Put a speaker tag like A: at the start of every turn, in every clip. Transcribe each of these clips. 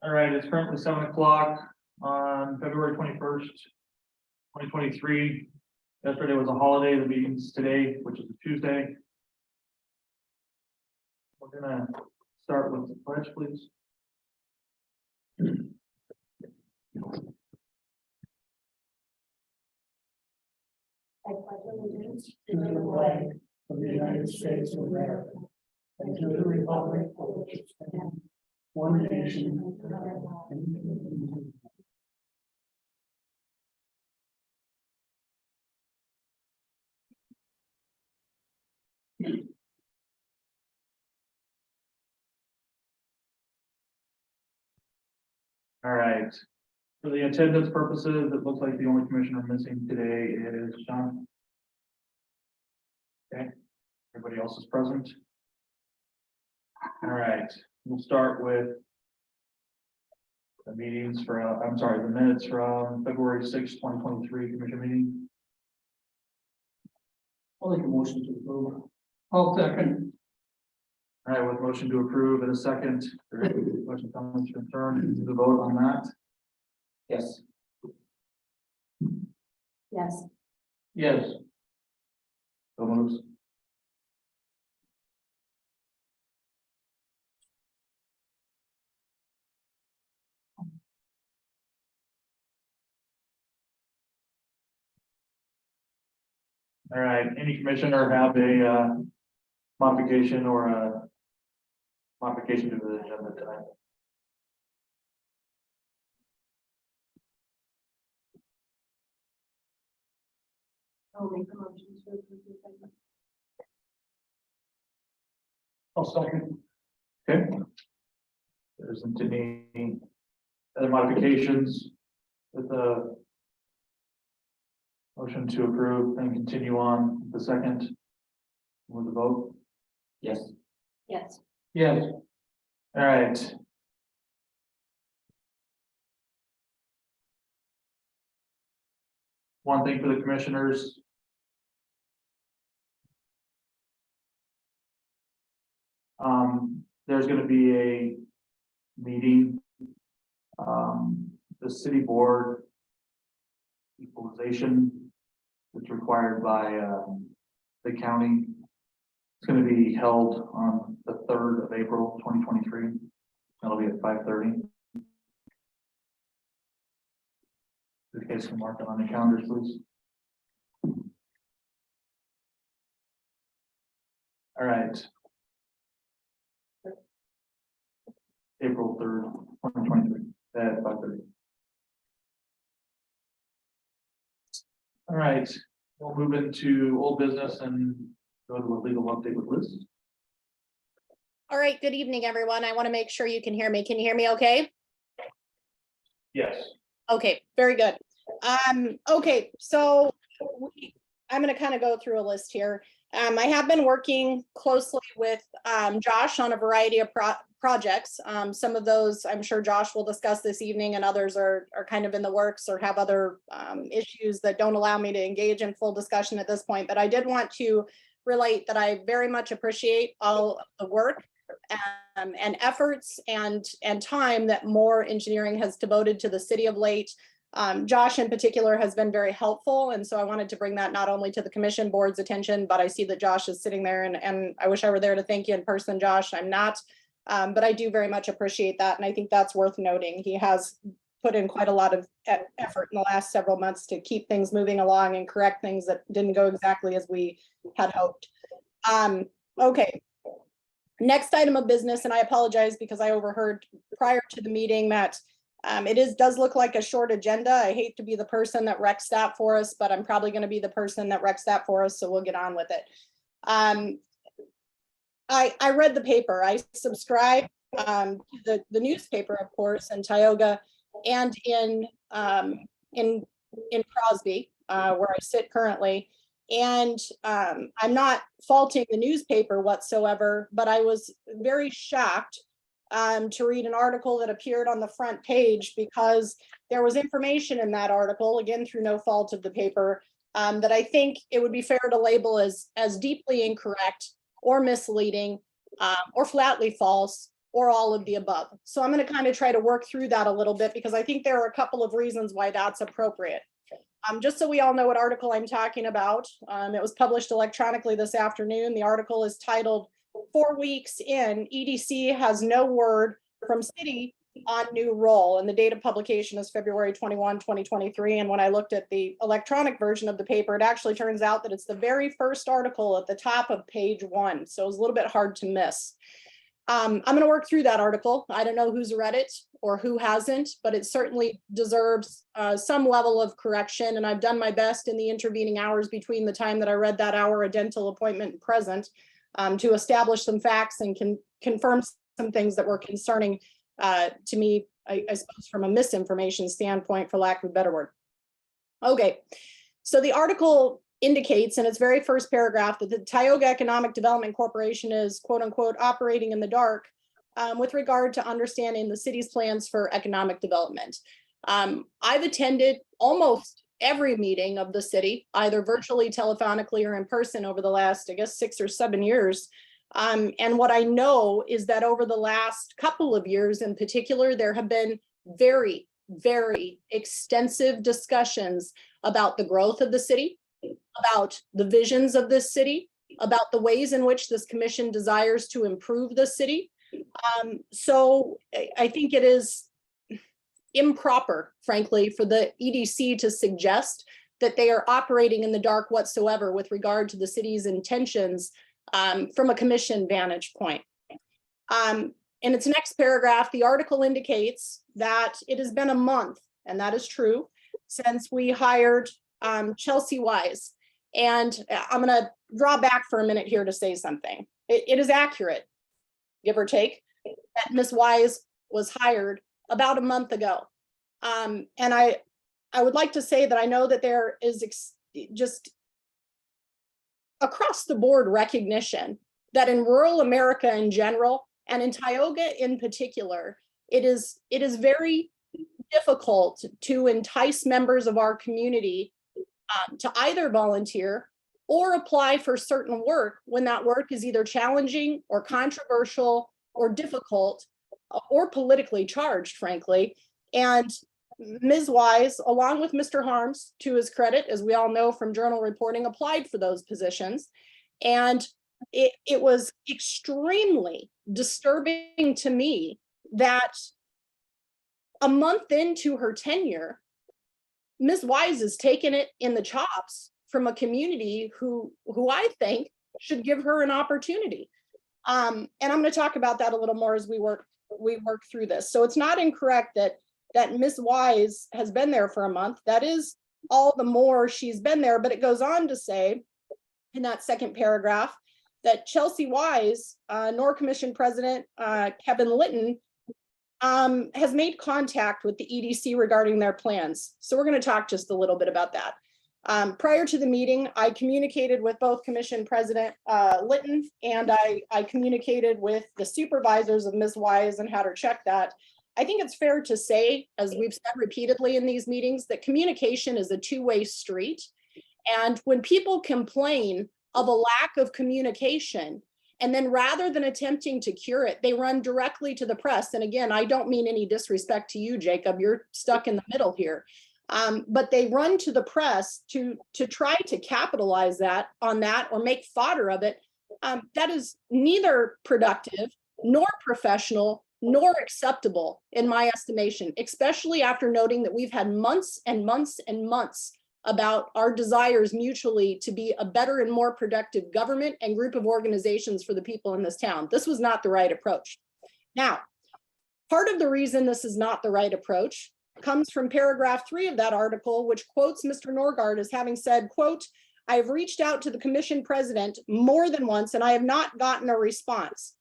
A: All right, it's currently 7 o'clock on February 21st, 2023. Yesterday was a holiday, the meeting's today, which is a Tuesday. We're gonna start with the pledge, please.
B: I pledge allegiance to the flag of the United States of America and to the republic for which it stands, one nation, under God, indivisible.
A: All right. For the attendance purposes, it looks like the only commissioner missing today is Sean. Okay, everybody else is present. All right, we'll start with the meetings for, the minutes from February 6th, 2023 commission meeting.
B: I'll make a motion to approve. I'll second.
A: All right, with motion to approve in a second, there are any questions, comments, concerns, to the vote on that? Yes.
B: Yes.
A: Yes. So moves. All right, any commissioner have a modification or a modification to the agenda tonight?
B: I'll make a motion to approve the segment.
A: I'll second. Okay. There isn't any other modifications with the motion to approve and continue on the second with the vote? Yes.
B: Yes.
A: Yes. All right. One thing for the commissioners. There's gonna be a meeting. The city board equalization, it's required by, the county. It's gonna be held on the 3rd of April, 2023. That'll be at 5:30. You guys can mark it on the calendars, please. All right. April 3rd, 2023, at 5:30. All right, we'll move into old business and go to a legal update with Liz.
C: All right, good evening, everyone. I want to make sure you can hear me. Can you hear me okay?
A: Yes.
C: Okay, very good. Okay, so I'm going to kind of go through a list here. I have been working closely with Josh on a variety of projects. Some of those I'm sure Josh will discuss this evening, and others are kind of in the works or have other issues that don't allow me to engage in full discussion at this point. But I did want to relate that I very much appreciate all of the work and efforts and time that Moore Engineering has devoted to the city of late. Josh in particular has been very helpful, and so I wanted to bring that not only to the commission board's attention, but I see that Josh is sitting there, and I wish I were there to thank you in person, Josh. I'm not, but I do very much appreciate that, and I think that's worth noting. He has put in quite a lot of effort in the last several months to keep things moving along and correct things that didn't go exactly as we had hoped. Okay. Next item of business, and I apologize because I overheard prior to the meeting that it does look like a short agenda. I hate to be the person that wrecks that for us, but I'm probably going to be the person that wrecks that for us, so we'll get on with it. I read the paper. I subscribe to the newspaper, of course, in Tioga and in Crosby, where I sit currently. And I'm not faulting the newspaper whatsoever, but I was very shocked to read an article that appeared on the front page, because there was information in that article, again through no fault of the paper, that I think it would be fair to label as deeply incorrect or misleading or flatly false, or all of the above. So I'm going to kind of try to work through that a little bit because I think there are a couple of reasons why that's appropriate. Just so we all know what article I'm talking about, it was published electronically this afternoon. The article is titled 4 weeks in, EDC has no word from city on new role, and the date of publication is February 21, 2023. And when I looked at the electronic version of the paper, it actually turns out that it's the very first article at the top of page 1. So it was a little bit hard to miss. I'm going to work through that article. I don't know who's read it or who hasn't, but it certainly deserves some level of correction. And I've done my best in the intervening hours between the time that I read that hour, a dental appointment and present, to establish some facts and confirm some things that were concerning to me, I suppose, from a misinformation standpoint, for lack of a better word. Okay, so the article indicates in its very first paragraph that the Tioga Economic Development Corporation is, quote unquote, operating in the dark with regard to understanding the city's plans for economic development. I've attended almost every meeting of the city, either virtually, telephonically, or in person over the last, I guess, 6 or 7 years. And what I know is that over the last couple of years in particular, there have been very, very extensive discussions about the growth of the city, about the visions of this city, about the ways in which this commission desires to improve the city. So I think it is improper, frankly, for the EDC to suggest that they are operating in the dark whatsoever with regard to the city's intentions from a commission vantage point. In its next paragraph, the article indicates that it has been a month, and that is true, since we hired Chelsea Wise. And I'm going to draw back for a minute here to say something. It is accurate, give or take, that Ms. Wise was hired about a month ago. And I would like to say that I know that there is just across the board recognition that in rural America in general, and in Tioga in particular, it is very difficult to entice members of our community to either volunteer or apply for certain work when that work is either challenging or controversial or difficult or politically charged, frankly. And Ms. Wise, along with Mr. Harms, to his credit, as we all know from journal reporting, applied for those positions. And it was extremely disturbing to me that a month into her tenure, Ms. Wise is taking it in the chops from a community who I think should give her an opportunity. And I'm going to talk about that a little more as we work through this. So it's not incorrect that Ms. Wise has been there for a month. That is all the more she's been there, but it goes on to say in that second paragraph that Chelsea Wise, NOR Commission President Kevin Litton, has made contact with the EDC regarding their plans. So we're going to talk just a little bit about that. Prior to the meeting, I communicated with both Commission President Litton, and I communicated with the supervisors of Ms. Wise and had her check that. I think it's fair to say, as we've said repeatedly in these meetings, that communication is a two-way street. And when people complain of a lack of communication, and then rather than attempting to cure it, they run directly to the press. And again, I don't mean any disrespect to you, Jacob, you're stuck in the middle here. But they run to the press to try to capitalize on that or make fodder of it. That is neither productive nor professional nor acceptable in my estimation, especially after noting that we've had months and months and months about our desires mutually to be a better and more productive government and group of organizations for the people in this town. This was not the right approach. Now, part of the reason this is not the right approach comes from paragraph 3 of that article, which quotes Mr. Norgaard as having said, quote, "I have reached out to the commission president more than once and I have not gotten a response."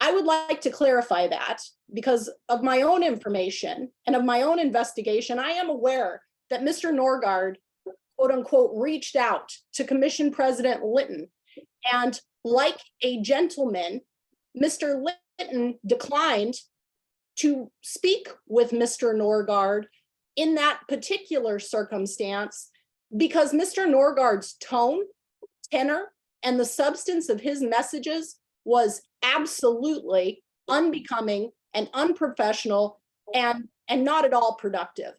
C: I would like to clarify that because of my own information and of my own investigation, I am aware that Mr. Norgaard, quote unquote, reached out to Commission President Litton. And like a gentleman, Mr. Litton declined to speak with Mr. Norgaard in that particular circumstance because Mr. Norgaard's tone, tenor, and the substance of his messages was absolutely unbecoming and unprofessional and not at all productive.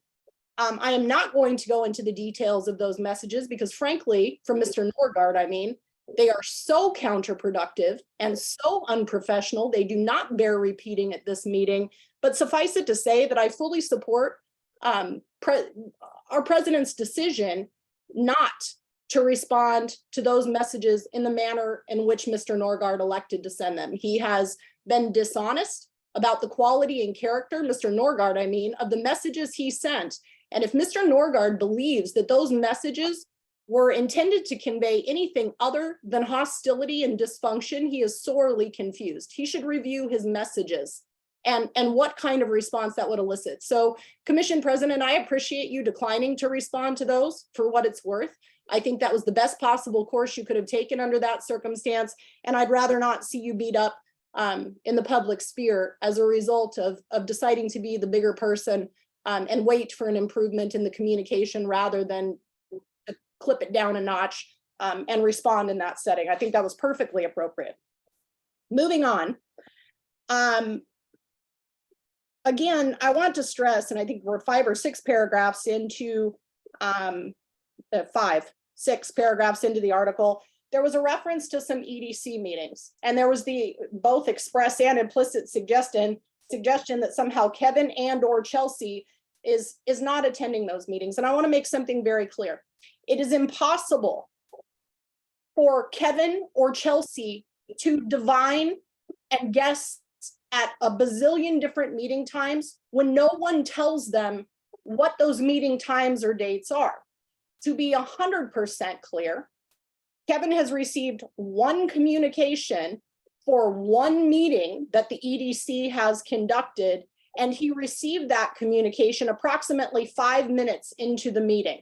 C: I am not going to go into the details of those messages because frankly, from Mr. Norgaard, I mean, they are so counterproductive and so unprofessional. They do not bear repeating at this meeting, but suffice it to say that I fully support our president's decision not to respond to those messages in the manner in which Mr. Norgaard elected to send them. He has been dishonest about the quality and character, Mr. Norgaard, I mean, of the messages he sent. And if Mr. Norgaard believes that those messages were intended to convey anything other than hostility and dysfunction, he is sorely confused. He should review his messages and what kind of response that would elicit. So, Commission President, I appreciate you declining to respond to those for what it's worth. I think that was the best possible course you could have taken under that circumstance. And I'd rather not see you beat up in the public sphere as a result of deciding to be the bigger person and wait for an improvement in the communication rather than clip it down a notch and respond in that setting. I think that was perfectly appropriate. Moving on. Again, I want to stress, and I think we're 5 or 6 paragraphs into 6 paragraphs into the article, there was a reference to some EDC meetings, and there was the both express and implicit suggestion that somehow Kevin and or Chelsea is not attending those meetings. And I want to make something very clear. It is impossible for Kevin or Chelsea to divine and guess at a bazillion different meeting times when no one tells them what those meeting times or dates are. To be 100% clear, Kevin has received one communication for one meeting that the EDC has conducted, and he received that communication approximately 5 minutes into the meeting.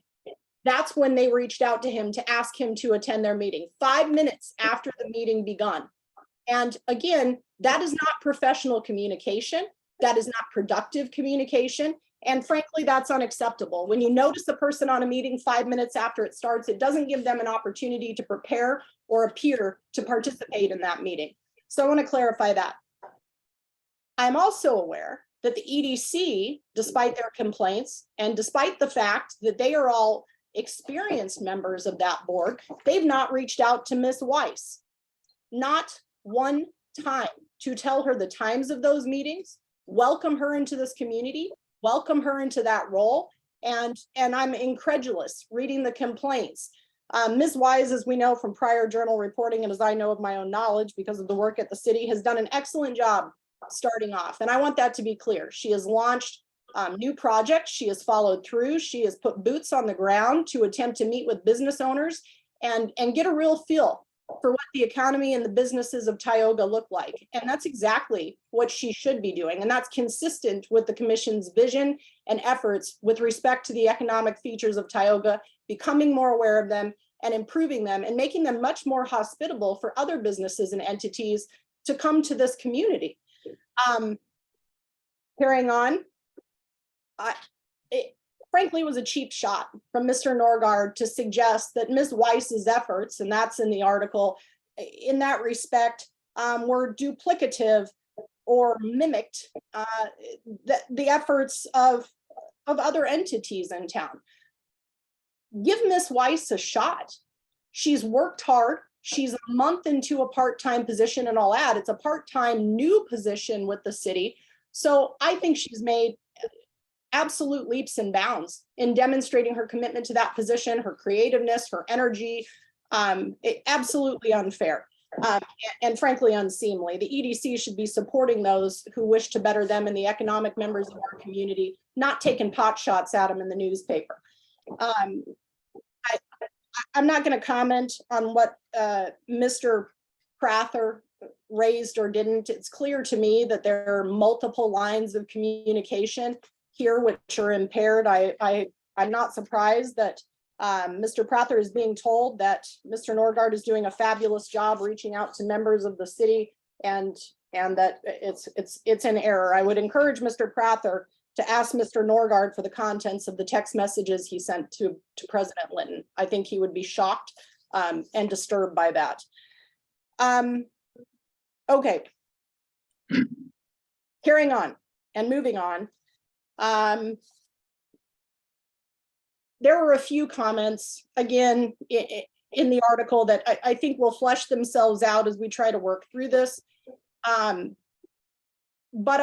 C: That's when they reached out to him to ask him to attend their meeting, 5 minutes after the meeting begun. And again, that is not professional communication. That is not productive communication. And frankly, that's unacceptable. When you notice a person on a meeting 5 minutes after it starts, it doesn't give them an opportunity to prepare or appear to participate in that meeting. So I want to clarify that. I'm also aware that the EDC, despite their complaints, and despite the fact that they are all experienced members of that board, they've not reached out to Ms. Weiss. Not one time to tell her the times of those meetings, welcome her into this community, welcome her into that role. And I'm incredulous reading the complaints. Ms. Wise, as we know from prior journal reporting, and as I know of my own knowledge because of the work at the city, has done an excellent job starting off. And I want that to be clear. She has launched new projects. She has followed through. She has put boots on the ground to attempt to meet with business owners and get a real feel for what the economy and the businesses of Tioga look like. And that's exactly what she should be doing. And that's consistent with the commission's vision and efforts with respect to the economic features of Tioga, becoming more aware of them and improving them and making them much more hospitable for other businesses and entities to come to this community. Carrying on, it frankly was a cheap shot from Mr. Norgaard to suggest that Ms. Weiss's efforts, and that's in the article, in that respect, were duplicative or mimicked the efforts of other entities in town. Give Ms. Weiss a shot. She's worked hard. She's a month into a part-time position, and I'll add, it's a part-time new position with the city. So I think she's made absolute leaps and bounds in demonstrating her commitment to that position, her creativeness, her energy. Absolutely unfair and frankly unseemly. The EDC should be supporting those who wish to better them and the economic members of our community, not taking pot shots at them in the newspaper. I'm not going to comment on what Mr. Prather raised or didn't. It's clear to me that there are multiple lines of communication here which are impaired. I'm not surprised that Mr. Prather is being told that Mr. Norgaard is doing a fabulous job reaching out to members of the city and that it's an error. I would encourage Mr. Prather to ask Mr. Norgaard for the contents of the text messages he sent to President Linton. I think he would be shocked and disturbed by that. Okay. carrying on and moving on. There were a few comments, again, in the article that I think will flesh themselves out as we try to work through this. But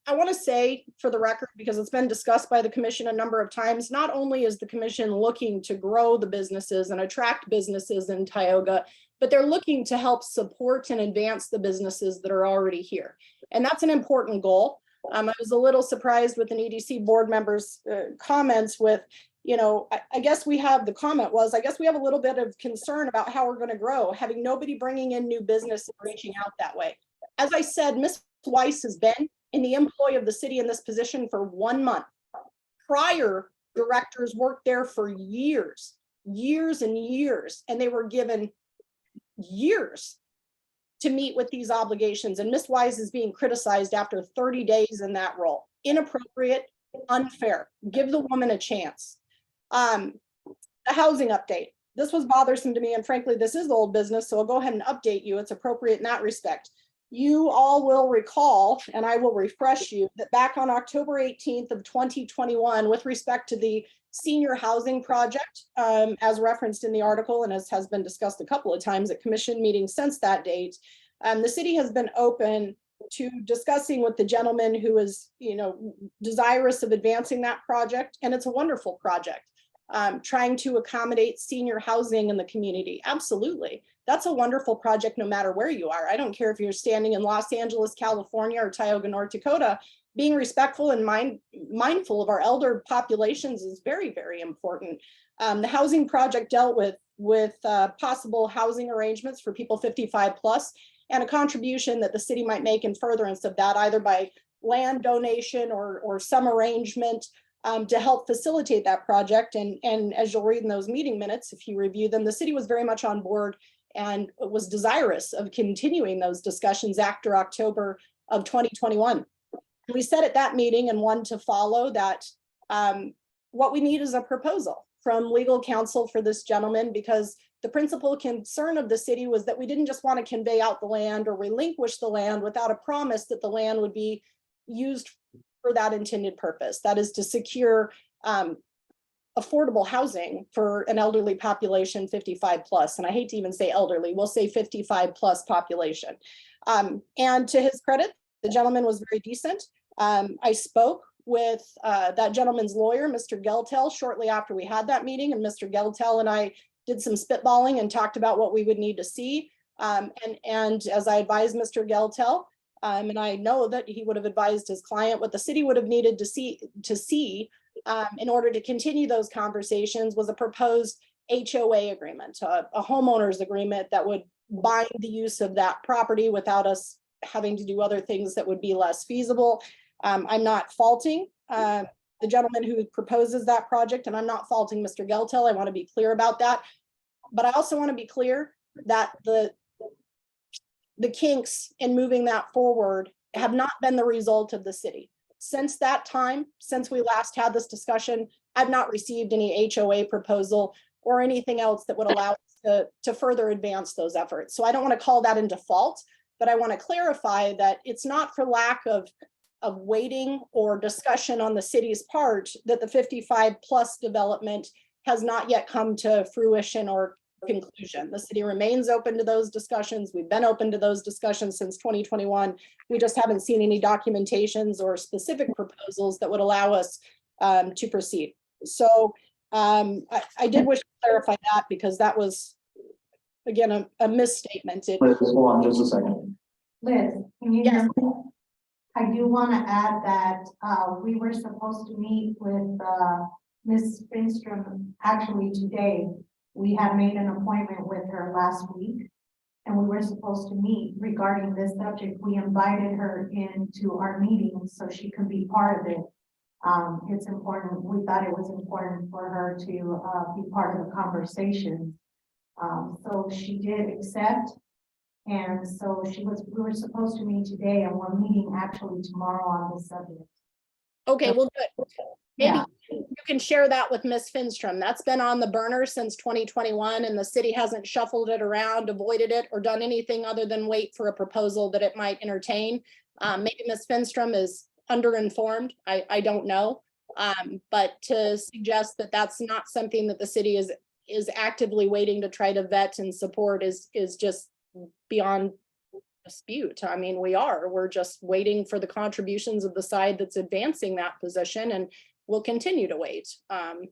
C: I want to say, for the record, because it's been discussed by the commission a number of times, not only is the commission looking to grow the businesses and attract businesses in Tioga, but they're looking to help support and advance the businesses that are already here. And that's an important goal. I was a little surprised with an EDC board member's comments with, you know, I guess we have, the comment was, I guess we have a little bit of concern about how we're going to grow, having nobody bringing in new business and reaching out that way. As I said, Ms. Weiss has been in the employ of the city in this position for 1 month. Prior directors worked there for years and years, and they were given years to meet with these obligations. And Ms. Wise is being criticized after 30 days in that role. Inappropriate, unfair. Give the woman a chance. The housing update. This was bothersome to me, and frankly, this is old business, so I'll go ahead and update you. It's appropriate in that respect. You all will recall, and I will refresh you, that back on October 18th of 2021, with respect to the senior housing project, as referenced in the article and as has been discussed a couple of times at commission meetings since that date, the city has been open to discussing with the gentleman who is, you know, desirous of advancing that project. And it's a wonderful project, trying to accommodate senior housing in the community. Absolutely. That's a wonderful project no matter where you are. I don't care if you're standing in Los Angeles, California, or Tioga, North Dakota. Being respectful and mindful of our elder populations is very, very important. The housing project dealt with possible housing arrangements for people 55 plus, and a contribution that the city might make in furtherance of that, either by land donation or some arrangement to help facilitate that project. And as you'll read in those meeting minutes, if you review them, the city was very much on board and was desirous of continuing those discussions after October of 2021. We said at that meeting, and one to follow, that what we need is a proposal from legal counsel for this gentleman, because the principal concern of the city was that we didn't just want to convey out the land or relinquish the land without a promise that the land would be used for that intended purpose. That is to secure affordable housing for an elderly population 55 plus. And I hate to even say elderly, we'll say 55 plus population. And to his credit, the gentleman was very decent. I spoke with that gentleman's lawyer, Mr. Geltel, shortly after we had that meeting, and Mr. Geltel and I did some spitballing and talked about what we would need to see. And as I advised Mr. Geltel, and I know that he would have advised his client, what the city would have needed to see in order to continue those conversations was a proposed HOA agreement, a homeowner's agreement that would bind the use of that property without us having to do other things that would be less feasible. I'm not faulting the gentleman who proposes that project, and I'm not faulting Mr. Geltel. I want to be clear about that. But I also want to be clear that the kinks in moving that forward have not been the result of the city. Since that time, since we last had this discussion, I've not received any HOA proposal or anything else that would allow us to further advance those efforts. So I don't want to call that in default, but I want to clarify that it's not for lack of waiting or discussion on the city's part that the 55 plus development has not yet come to fruition or conclusion. The city remains open to those discussions. We've been open to those discussions since 2021. We just haven't seen any documentations or specific proposals that would allow us to proceed. So I did wish to clarify that, because that was, again, a misstatement.
A: Liz, hold on just a second.
B: Liz, can you
C: Yes.
B: hear me? I do want to add that we were supposed to meet with Ms. Finstrom actually today. We had made an appointment with her last week, and we were supposed to meet regarding this subject. We invited her into our meeting so she could be part of it. It's important. We thought it was important for her to be part of the conversation. So she did accept. And so we were supposed to meet today, and we're meeting actually tomorrow on this subject.
C: Okay, well, good. Maybe
B: Yeah.
C: you can share that with Ms. Finstrom. That's been on the burner since 2021, and the city hasn't shuffled it around, avoided it, or done anything other than wait for a proposal that it might entertain. Maybe Ms. Finstrom is underinformed. I don't know. But to suggest that that's not something that the city is actively waiting to try to vet and support is just beyond dispute. I mean, we're just waiting for the contributions of the side that's advancing that position, and we'll continue to wait.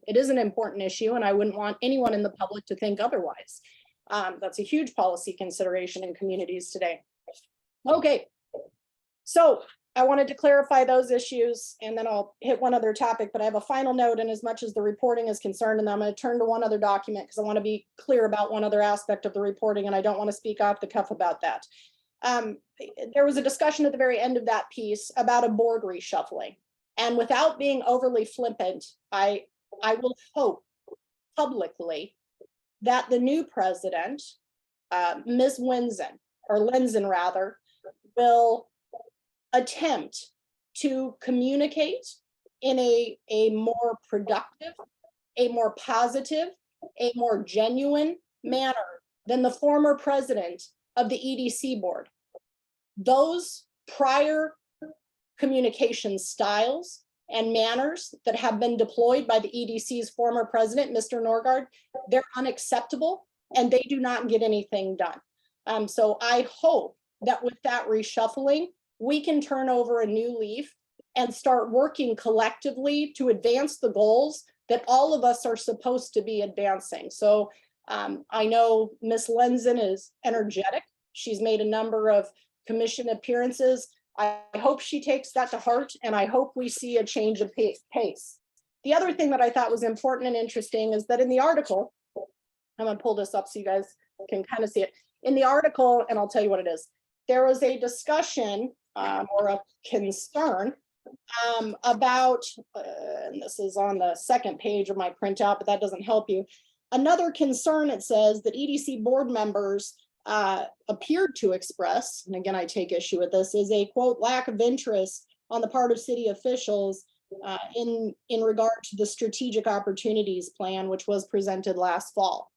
C: It is an important issue, and I wouldn't want anyone in the public to think otherwise. That's a huge policy consideration in communities today. Okay, so I wanted to clarify those issues, and then I'll hit one other topic, but I have a final note, and as much as the reporting is concerned, and I'm going to turn to one other document because I want to be clear about one other aspect of the reporting, and I don't want to speak off the cuff about that. There was a discussion at the very end of that piece about a board reshuffling, and without being overly flippant, I will hope publicly that the new president, Ms. Lenzen rather, will attempt to communicate in a more productive, a more positive, a more genuine manner than the former president of the EDC board. Those prior communication styles and manners that have been deployed by the EDC's former president, Mr. Norgaard, they're unacceptable and they do not get anything done. So I hope that with that reshuffling, we can turn over a new leaf and start working collectively to advance the goals that all of us are supposed to be advancing. So I know Ms. Lenzen is energetic. She's made a number of commission appearances. I hope she takes that to heart, and I hope we see a change of pace. The other thing that I thought was important and interesting is that in the article, I'm gonna pull this up so you guys can kind of see it. In the article, and I'll tell you what it is, there was a discussion or a concern about, and this is on the second page of my printout, but that doesn't help you. Another concern, it says, that EDC board members appeared to express, and again, I take issue with this, is a quote, lack of interest on the part of city officials in regard to the strategic opportunities plan, which was presented last fall.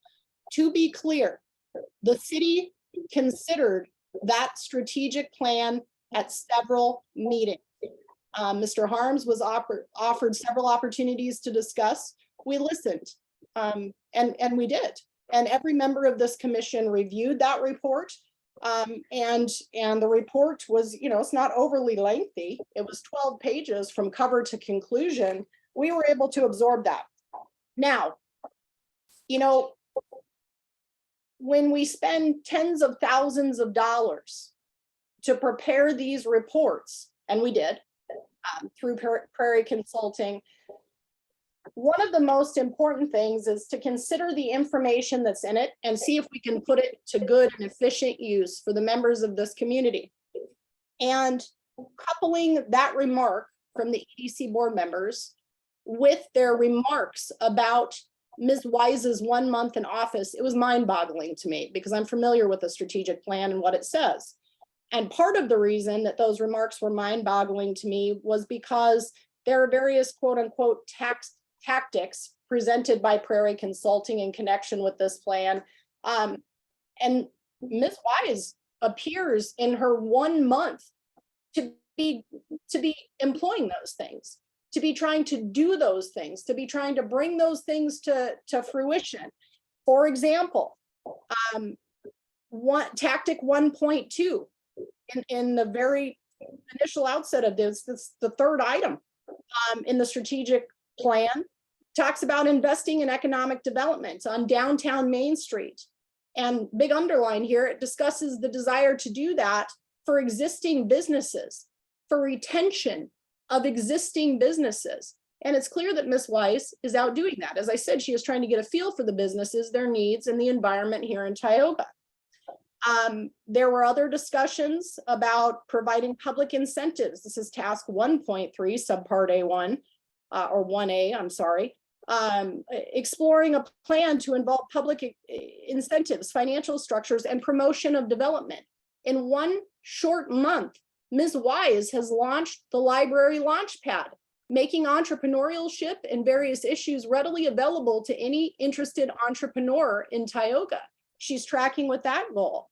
C: To be clear, the city considered that strategic plan at several meetings. Mr. Harms was offered several opportunities to discuss. We listened, and we did. And every member of this commission reviewed that report. And the report was, you know, it's not overly lengthy. It was 12 pages from cover to conclusion. We were able to absorb that. Now, you know, when we spend tens of thousands of dollars to prepare these reports, and we did through Prairie Consulting, one of the most important things is to consider the information that's in it and see if we can put it to good and efficient use for the members of this community. And coupling that remark from the EDC board members with their remarks about Ms. Wise's 1 month in office, it was mind-boggling to me because I'm familiar with the strategic plan and what it says. And part of the reason that those remarks were mind-boggling to me was because there are various quote unquote tactics presented by Prairie Consulting in connection with this plan. And Ms. Wise appears in her 1 month to be employing those things, to be trying to do those things, to be trying to bring those things to fruition. For example, tactic 1.2 in the very initial outset of this the third item in the strategic plan, talks about investing in economic development on downtown Main Street. And big underline here, it discusses the desire to do that for existing businesses, for retention of existing businesses. And it's clear that Ms. Weiss is out doing that. As I said, she is trying to get a feel for the businesses, their needs, and the environment here in Tioga. There were other discussions about providing public incentives. This is task 1.3, subpart A1, or 1A, I'm sorry. Exploring a plan to involve public incentives, financial structures, and promotion of development. In 1 short month, Ms. Wise has launched the Library Launchpad, making entrepreneurship and various issues readily available to any interested entrepreneur in Tioga. She's tracking with that goal.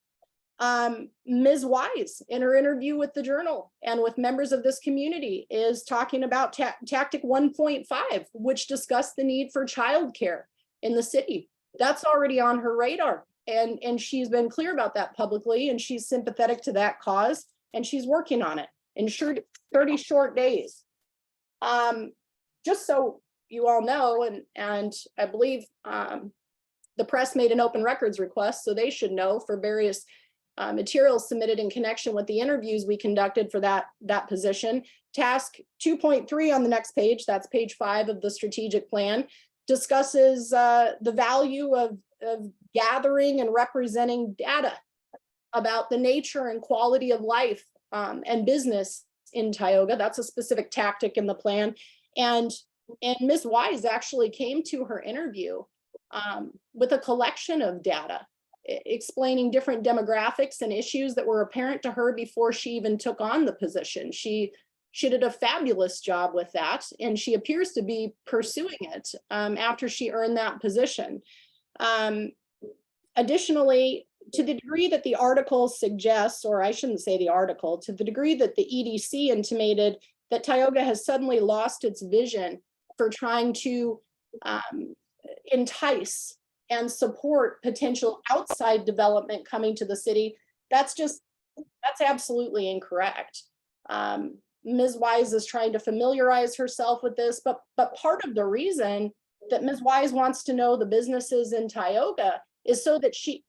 C: Ms. Wise, in her interview with the Journal and with members of this community, is talking about tactic 1.5, which discussed the need for childcare in the city. That's already on her radar. And she's been clear about that publicly, and she's sympathetic to that cause, and she's working on it in 30 short days. Just so you all know, and I believe the press made an open records request, so they should know, for various materials submitted in connection with the interviews we conducted for that position. Task 2.3 on the next page, that's page 5 of the strategic plan, discusses the value of gathering and representing data about the nature and quality of life and business in Tioga. That's a specific tactic in the plan. And Ms. Wise actually came to her interview with a collection of data explaining different demographics and issues that were apparent to her before she even took on the position. She did a fabulous job with that, and she appears to be pursuing it after she earned that position. Additionally, to the degree that the article suggests, or I shouldn't say the article, to the degree that the EDC intimated that Tioga has suddenly lost its vision for trying to entice and support potential outside development coming to the city, that's absolutely incorrect. Ms. Wise is trying to familiarize herself with this, but part of the reason that Ms. Wise wants to know the businesses in Tioga is so that she's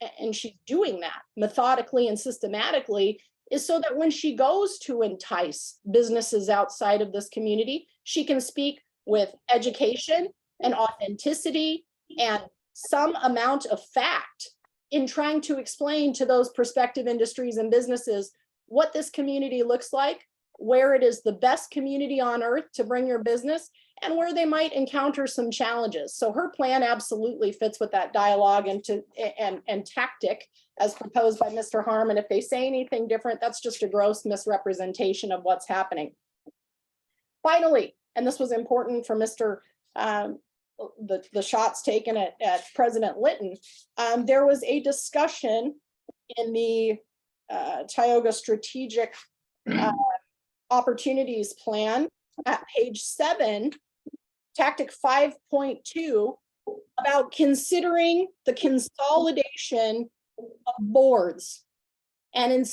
C: doing that methodically and systematically, is so that when she goes to entice businesses outside of this community, she can speak with education and authenticity and some amount of fact in trying to explain to those prospective industries and businesses what this community looks like, where it is the best community on earth to bring your business, and where they might encounter some challenges. So her plan absolutely fits with that dialogue and tactic as proposed by Mr. Harmon. If they say anything different, that's just a gross misrepresentation of what's happening. Finally, and this was important for Mr. The shots taken at President Litton, there was a discussion in the Tioga Strategic Opportunities Plan at page 7, tactic 5.2, about considering the consolidation of boards, and in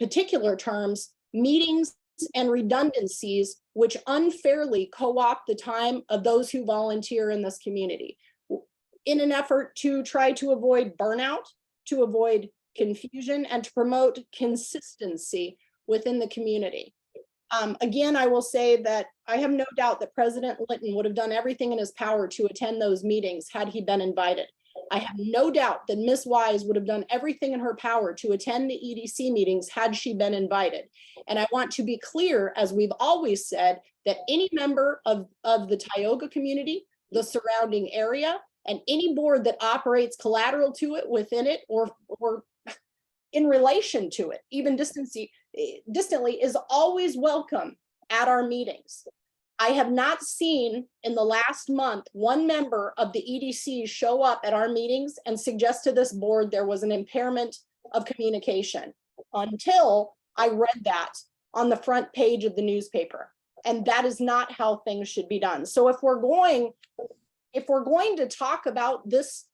C: particular terms, meetings and redundancies which unfairly co-opt the time of those who volunteer in this community, in an effort to try to avoid burnout, to avoid confusion, and to promote consistency within the community. Again, I will say that I have no doubt that President Litton would have done everything in his power to attend those meetings had he been invited. I have no doubt that Ms. Wise would have done everything in her power to attend the EDC meetings had she been invited. And I want to be clear, as we've always said, that any member of the Tioga community, the surrounding area, and any board that operates collateral to it, within it, or in relation to it, even distantly, is always welcome at our meetings. I have not seen in the last month one member of the EDC show up at our meetings and suggest to this board there was an impairment of communication until I read that on the front page of the newspaper. And that is not how things should be done. So if we're going to talk about this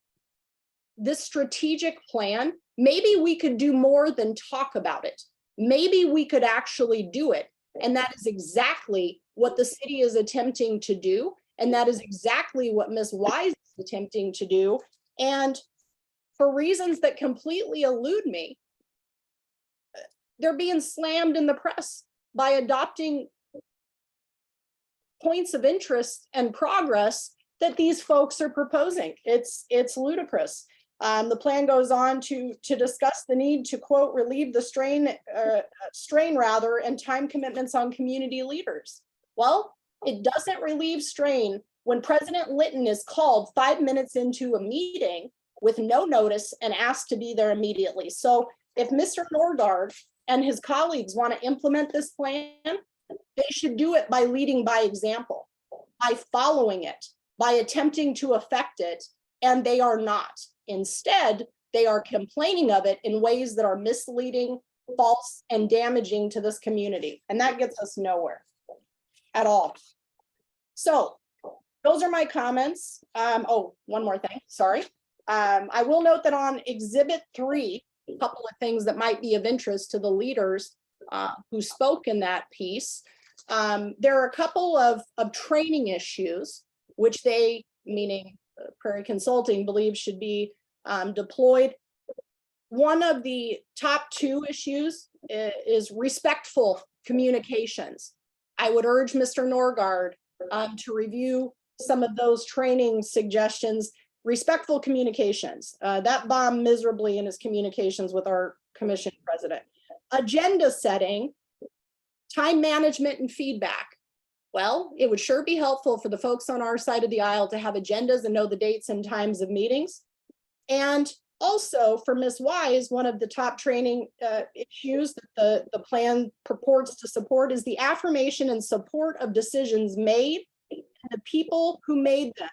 C: strategic plan, maybe we could do more than talk about it. Maybe we could actually do it. And that is exactly what the city is attempting to do. And that is exactly what Ms. Wise is attempting to do. And for reasons that completely elude me, they're being slammed in the press by adopting points of interest and progress that these folks are proposing. It's ludicrous. The plan goes on to discuss the need to, quote, relieve the strain and time commitments on community leaders. Well, it doesn't relieve strain when President Litton is called 5 minutes into a meeting with no notice and asked to be there immediately. So if Mr. Norgaard and his colleagues want to implement this plan, they should do it by leading by example, by following it, by attempting to affect it, and they are not. Instead, They are complaining of it in ways that are misleading, false, and damaging to this community. And that gets us nowhere at all. So those are my comments. Oh, one more thing, sorry. I will note that on Exhibit 3, a couple of things that might be of interest to the leaders who spoke in that piece. There are a couple of training issues, which they, meaning Prairie Consulting, believes should be deployed. One of the top 2 issues is respectful communications. I would urge Mr. Norgaard to review some of those training suggestions. Respectful communications, that bombed miserably in his communications with our commission president. Agenda setting, time management and feedback. Well, it would sure be helpful for the folks on our side of the aisle to have agendas and know the dates and times of meetings. And also for Ms. Wise, one of the top training issues that the plan purports to support is the affirmation and support of decisions made and the people who made them.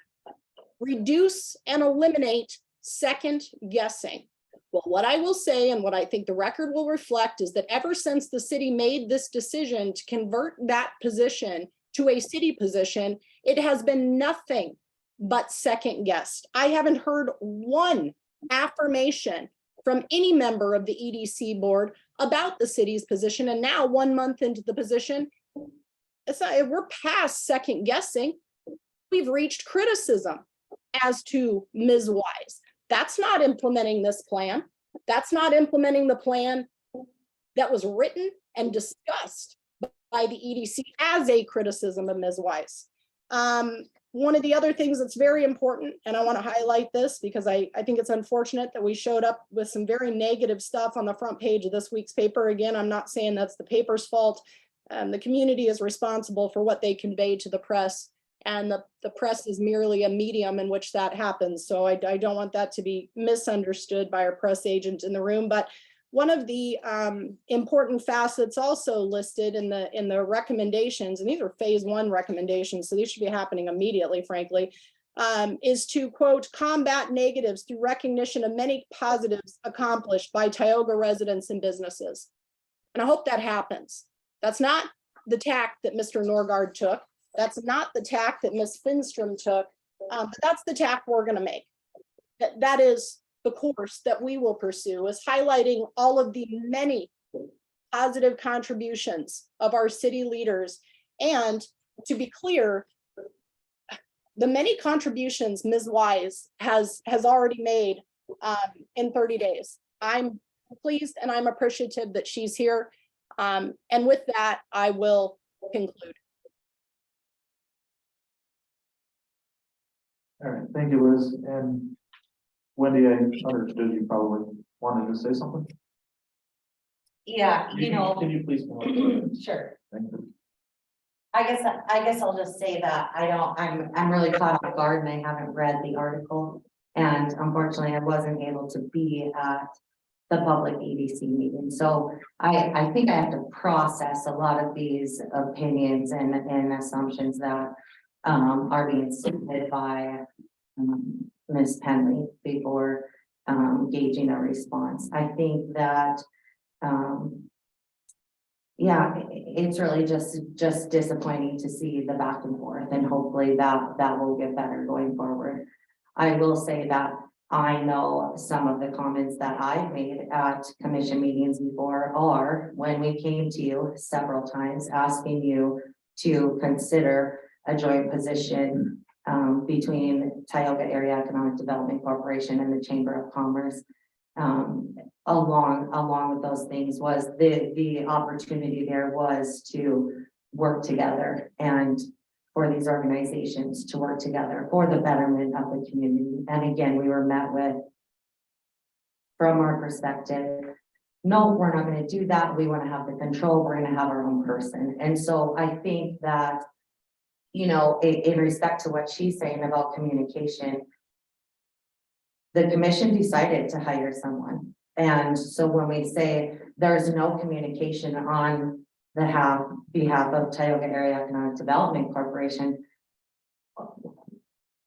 C: Reduce and eliminate second guessing. Well, what I will say and what I think the record will reflect is that ever since the city made this decision to convert that position to a city position, it has been nothing but second guessed. I haven't heard one affirmation from any member of the EDC board about the city's position. And now 1 month into the position, we're past second guessing. We've reached criticism as to Ms. Wise. That's not implementing this plan. That's not implementing the plan that was written and discussed by the EDC as a criticism of Ms. Wise. One of the other things that's very important, and I want to highlight this because I think it's unfortunate that we showed up with some very negative stuff on the front page of this week's paper. Again, I'm not saying that's the paper's fault. The community is responsible for what they convey to the press. And the press is merely a medium in which that happens. So I don't want that to be misunderstood by our press agent in the room. But one of the important facets also listed in the recommendations, and these are phase 1 recommendations, so these should be happening immediately, frankly, is to, quote, combat negatives through recognition of many positives accomplished by Tioga residents and businesses. And I hope that happens. That's not the tack that Mr. Norgaard took. That's not the tack that Ms. Finstrom took, but that's the tack we're going to make. That is the course that we will pursue, is highlighting all of the many positive contributions of our city leaders. And to be clear, the many contributions Ms. Wise has already made in 30 days. I'm pleased and I'm appreciative that she's here. And with that, I will conclude.
A: All right, thank you, Liz. And Wendy, I understood you probably wanted to say something.
D: Yeah, you know,
A: Can you please come up?
D: sure.
A: Thank you.
D: I guess I'll just say that I'm really caught off guard and I haven't read the article. And unfortunately, I wasn't able to be at the public EDC meeting. So I think I have to process a lot of these opinions and assumptions that are being submitted by Ms. Penley before gauging a response. I think that yeah, it's really just disappointing to see the back and forth, and hopefully that will get better going forward. I will say that I know some of the comments that I've made at commission meetings before are when we came to you several times asking you to consider a joint position between Tioga Area Economic Development Corporation and the Chamber of Commerce. Along with those things was the opportunity there was to work together and for these organizations to work together for the betterment of the community. And again, we were met with, from our perspective, no, we're not going to do that. We want to have the control. We're going to have our own person. And so I think that, you know, in respect to what she's saying about communication, the commission decided to hire someone. And so when we say there's no communication on the behalf of Tioga Area Economic Development Corporation,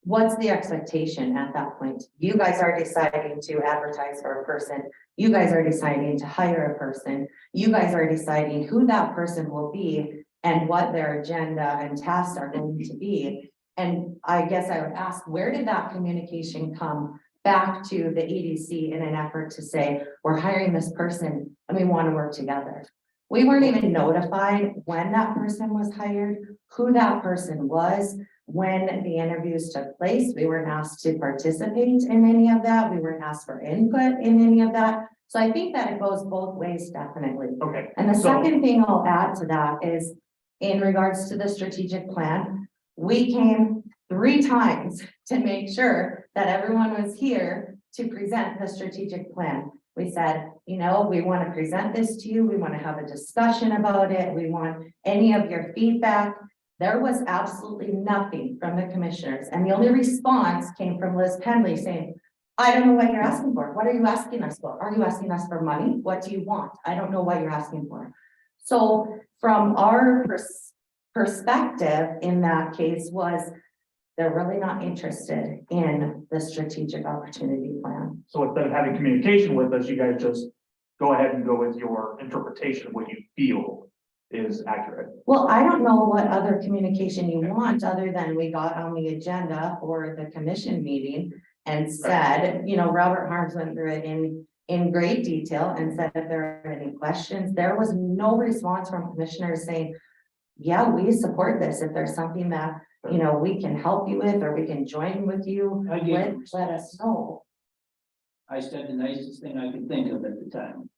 D: what's the expectation at that point? You guys are deciding to advertise for a person. You guys are deciding to hire a person. You guys are deciding who that person will be and what their agenda and tasks are going to be. And I guess I would ask, where did that communication come back to the EDC in an effort to say, we're hiring this person and we want to work together? We weren't even notified when that person was hired, who that person was, when the interviews took place. We weren't asked to participate in any of that. We weren't asked for input in any of that. So I think that it goes both ways, definitely.
A: Okay,
D: And the
A: So-
D: second thing I'll add to that is in regards to the strategic plan, we came 3 times to make sure that everyone was here to present the strategic plan. We said, you know, we want to present this to you. We want to have a discussion about it. We want any of your feedback. There was absolutely nothing from the commissioners. And the only response came from Liz Penley saying, I don't know what you're asking for. What are you asking us for? Are you asking us for money? What do you want? I don't know what you're asking for. So from our perspective in that case was, they're really not interested in the strategic opportunity plan.
A: so instead of having communication with us, you guys just go ahead and go with your interpretation of what you feel is accurate.
D: Well, I don't know what other communication you want, other than we got on the agenda for the commission meeting and said, you know, Robert Harms went through it in great detail and said if there are any questions. There was no response from commissioners saying, yeah, we support this. If there's something that, you know, we can help you with, or we can join with you,
E: I gave a
D: let us know.
E: I said the nicest thing I could think of at the time.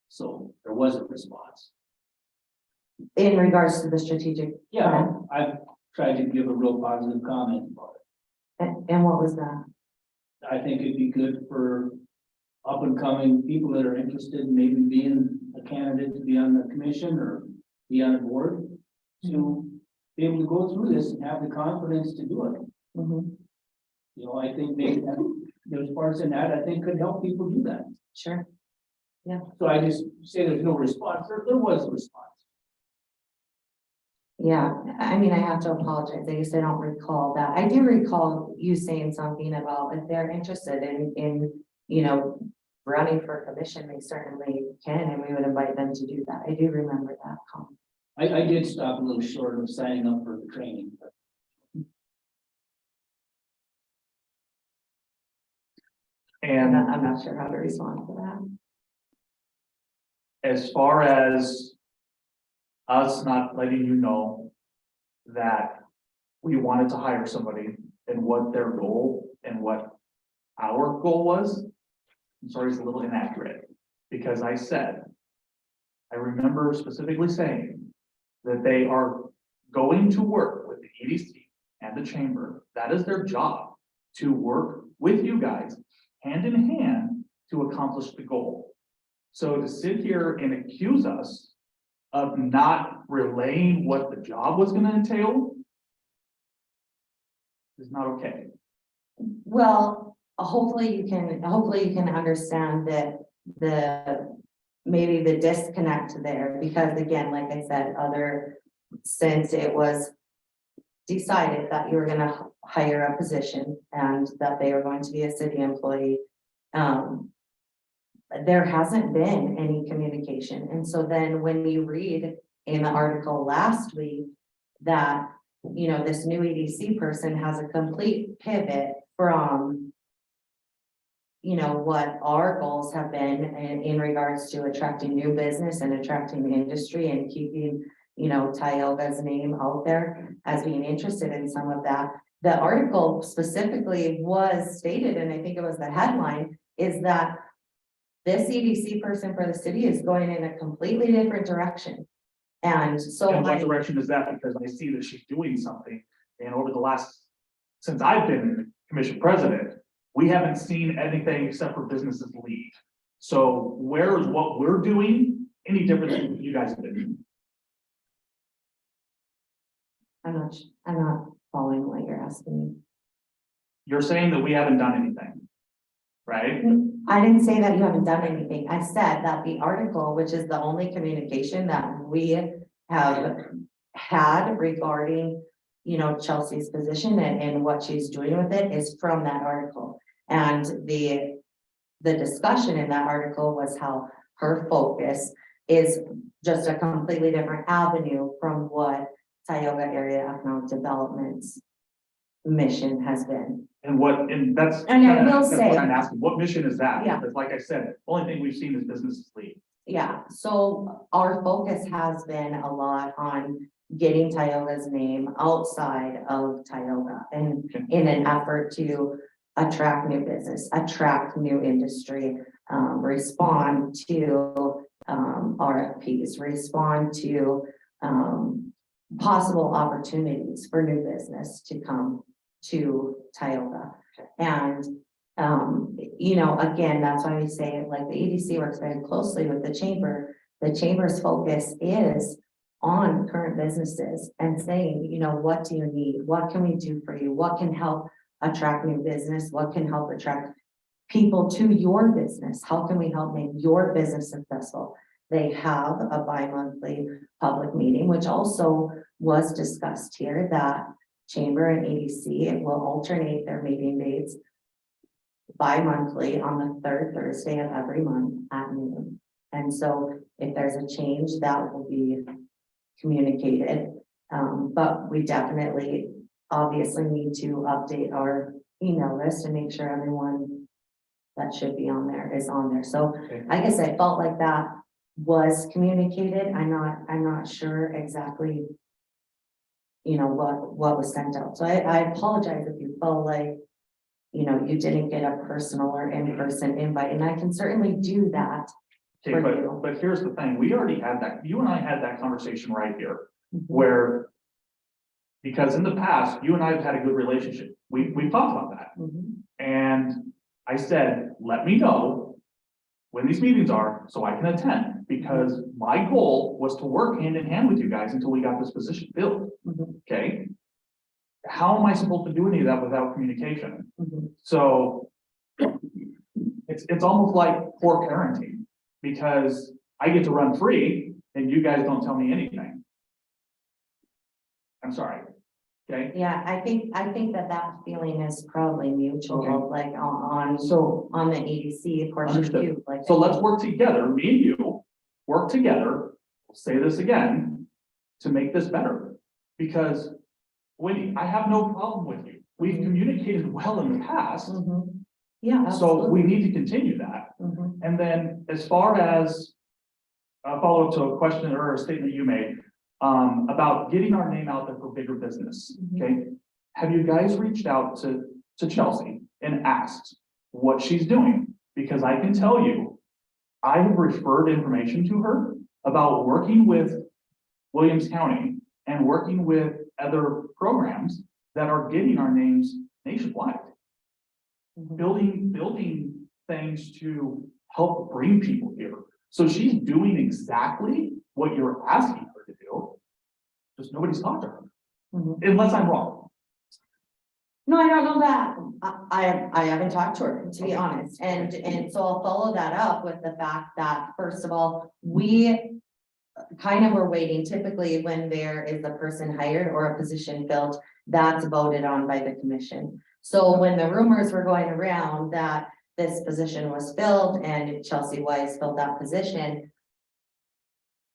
E: So there was a response.
D: In regards to the strategic,
E: Yeah, I tried to give a real positive comment about
D: and what was that?
E: it. I think it'd be good for up and coming people that are interested in maybe being a candidate to be on the commission or be on the board to be able to go through this and have the confidence to do it.
D: Mhm,
E: You know, I think maybe there's parts in that I think could help people do that.
D: sure.
E: So I just say there's no response. There was a response.
D: Yeah, I mean, I have to apologize. I guess I don't recall that. I do recall you saying something about if they're interested in, you know, running for commission, they certainly can, and we would invite them to do that. I do remember that comment.
E: I did stop a little short of signing up for the training, but
A: And
D: I'm not sure how to respond to that.
A: as far as us not letting you know that we wanted to hire somebody and what their goal and what our goal was, I'm sorry, it's a little inaccurate, because I said, I remember specifically saying that they are going to work with the EDC and the chamber. That is their job, to work with you guys hand in hand to accomplish the goal. So to sit here and accuse us of not relaying what the job was gonna entail is not okay.
D: Well, hopefully you can understand that maybe the disconnect there, because again, like I said, since it was decided that you were gonna hire a position and that they were going to be a city employee, there hasn't been any communication. And so then when you read in the article last week that, you know, this new EDC person has a complete pivot from, you know, what our goals have been in regards to attracting new business and attracting the industry and keeping, you know, Tioga's name out there as being interested in some of that. The article specifically was stated, and I think it was the headline, is that this EDC person for the city is going in a completely different direction. And so
A: And what direction is that? Because I see that she's doing something, and over the last, since I've been commission president, we haven't seen anything except for businesses leave. So where is what we're doing any different than what you guys did?
D: I'm not following what you're asking
A: You're saying that we haven't done anything, right?
D: me. I didn't say that you haven't done anything. I said that the article, which is the only communication that we have had regarding Chelsea's position and what she's doing with it is from that article. And the discussion in that article was how her focus is just a completely different avenue from what Tioga Area Economic Development's mission has been.
A: And that's.
D: And I will
A: that's
D: say-
A: what I'm asking, what mission is that?
D: Yeah.
A: Because like I said, only thing we've seen is businesses leave.
D: Yeah, so our focus has been a lot on getting Tioga's name outside of Tioga and
A: Okay.
D: in an effort to attract new business, attract new industry, respond to RFPs, respond to possible opportunities for new business to come to Tioga. And again, that's why we say, like, the EDC works very closely with the chamber. The chamber's focus is on current businesses and saying, what do you need? What can we do for you? What can help attract new business? What can help attract people to your business? How can we help make your business successful? They have a bi-monthly public meeting, which also was discussed here, that chamber and EDC will alternate their meeting dates bi-monthly on the third Thursday of every month at noon. And so if there's a change, that will be communicated. But we definitely obviously need to update our email list and make sure everyone that should be on there is on there. So
A: Okay.
D: I guess I felt like that was communicated. I'm not sure exactly, what was sent out. So I apologize if you felt like, you didn't get a personal or in-person invite, and I can certainly do that.
A: Okay,
D: For you.
A: but here's the thing, we already had that, you and I had that conversation right here,
D: Mm-hmm.
A: where. Because in the past, you and I have had a good relationship, we've talked about that,
D: Mhm.
A: and I said, let me know. When these meetings are, so I can attend, because my goal was to work hand in hand with you guys until we got this position filled,
D: Mhm.
A: okay? How am I supposed to do any of that without communication?
D: Mhm.
A: So. It's almost like poor parenting, because I get to run free and you guys don't tell me anything. I'm sorry, okay?
D: Yeah, I think that feeling is probably mutual,
A: Okay.
D: like on
A: So,
D: the EDC portion
A: Understood.
D: too, like.
A: so let's work together, me and you, work together, I'll say this again, to make this better. Because, Wendy, I have no problem with you. We've
D: Mhm.
A: communicated well in the past,
D: Mhm. Yeah,
A: so we
D: absolutely.
A: need to continue that.
D: Mhm.
A: And then as far as a follow-up to a question or a statement you made, about getting our name out there for bigger business,
D: Mhm.
A: okay? Have you guys reached out to Chelsea and asked what she's doing? Because I can tell you, I have referred information to her about working with Williams County and working with other programs that are getting our names nationwide.
D: Mhm.
A: Building things to help bring people here. So she's doing exactly what you're asking her to do. Just nobody's talked to her,
D: Mhm.
A: unless I'm wrong.
D: No, I don't know that. I haven't talked to her, to be
A: Okay.
D: honest, and so I'll follow that up with the fact that, first of all, we kind of were waiting, typically when there is a person hired or a position filled, that's voted on by the commission. So when the rumors were going around that this position was filled and Chelsea Wise filled that position,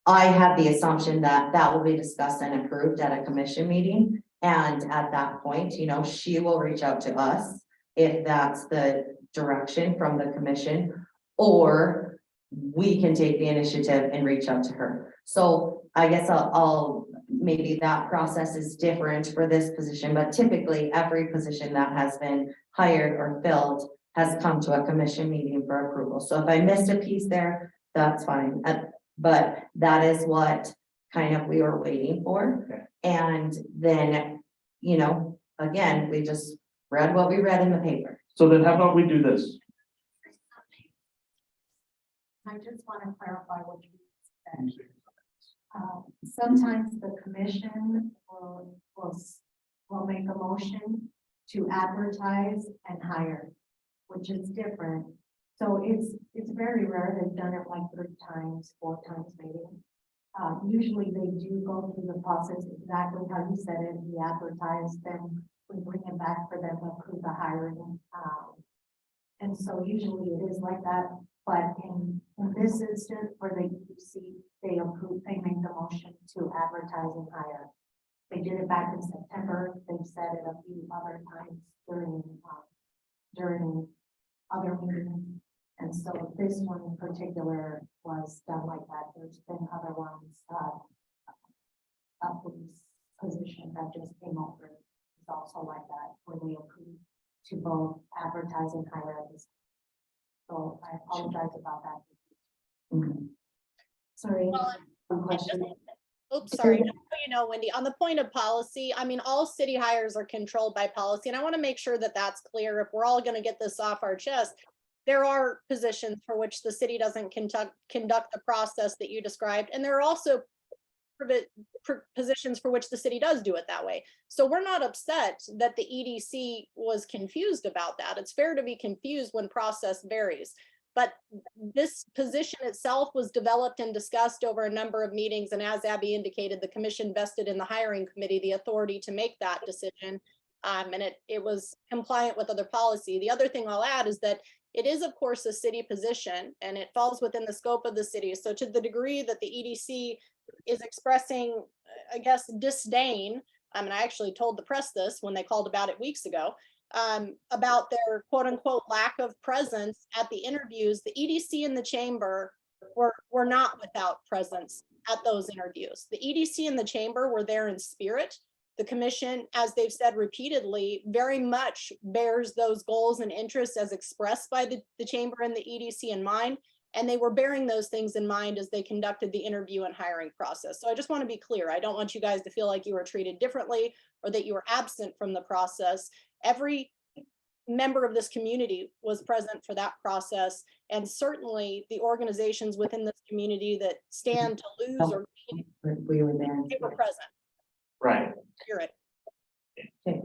D: I had the assumption that that will be discussed and approved at a commission meeting. And at that point, she will reach out to us if that's the direction from the commission, or we can take the initiative and reach out to her. So I guess I'll maybe that process is different for this position, but typically every position that has been hired or filled has come to a commission meeting for approval. So if I missed a piece there, that's fine. But that is what kind of we were waiting for.
A: Okay.
D: And then, again, we just read what we read in the paper.
A: So then how about we do this?
B: I just want to clarify what you said. Sometimes the commission will make a motion to advertise and hire, which is different. So it's very rare. They've done it like 3 times, 4 times maybe. Usually they do go through the process exactly how you said it, we advertise them, we bring it back for them to approve the hiring. And so usually it is like that, but in this instance, for the EDC, they approve, they make the motion to advertise and hire. They did it back in September, they've said it a few other times during other meetings. And so this one in particular was done like that. There's been other ones, a police position that just came over. It's also like that, where they approved to both advertise and hire at this. So I apologize about that.
D: Mhm.
B: Sorry.
C: Well,
B: One question.
C: Oops, sorry. Just so you know, Wendy, on the point of policy, I mean, all city hires are controlled by policy, and I want to make sure that that's clear. If we're all going to get this off our chest, there are positions for which the city doesn't conduct the process that you described, and there are also positions for which the city does do it that way. So we're not upset that the EDC was confused about that. It's fair to be confused when process varies. But this position itself was developed and discussed over a number of meetings. And as Abby indicated, the commission vested in the hiring committee the authority to make that decision. And it was compliant with other policy. The other thing I'll add is that it is, of course, a city position and it falls within the scope of the city. So to the degree that the EDC is expressing, I guess, disdain, and I actually told the press this when they called about it weeks ago, about their quote unquote lack of presence at the interviews, the EDC and the chamber were not without presence at those interviews. The EDC and the chamber were there in spirit. The commission, as they've said repeatedly, very much bears those goals and interests as expressed by the chamber and the EDC in mind. And they were bearing those things in mind as they conducted the interview and hiring process. So I just want to be clear. I don't want you guys to feel like you were treated differently or that you were absent from the process. Every member of this community was present for that process. And certainly the organizations within this community that stand to lose or gain,
D: We were there.
C: they were present.
A: Right.
C: Hear it.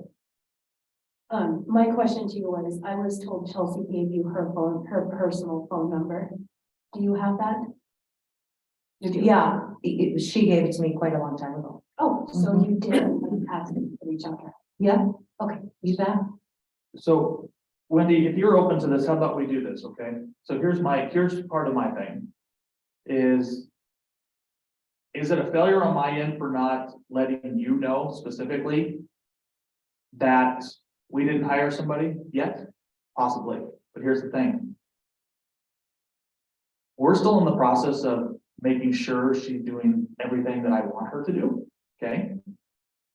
B: My question to you was, I was told Chelsea gave you her personal phone number. Do you have that?
D: Yeah, she gave it to me quite a long time ago.
B: Oh, so you did ask me to reach out to her.
D: Yeah,
B: Okay.
D: you bet.
A: So Wendy, if you're open to this, how about we do this, okay? So here's part of my thing. Is it a failure on my end for not letting you know specifically that we didn't hire somebody yet? Possibly, but here's the thing. We're still in the process of making sure she's doing everything that I want her to do, okay?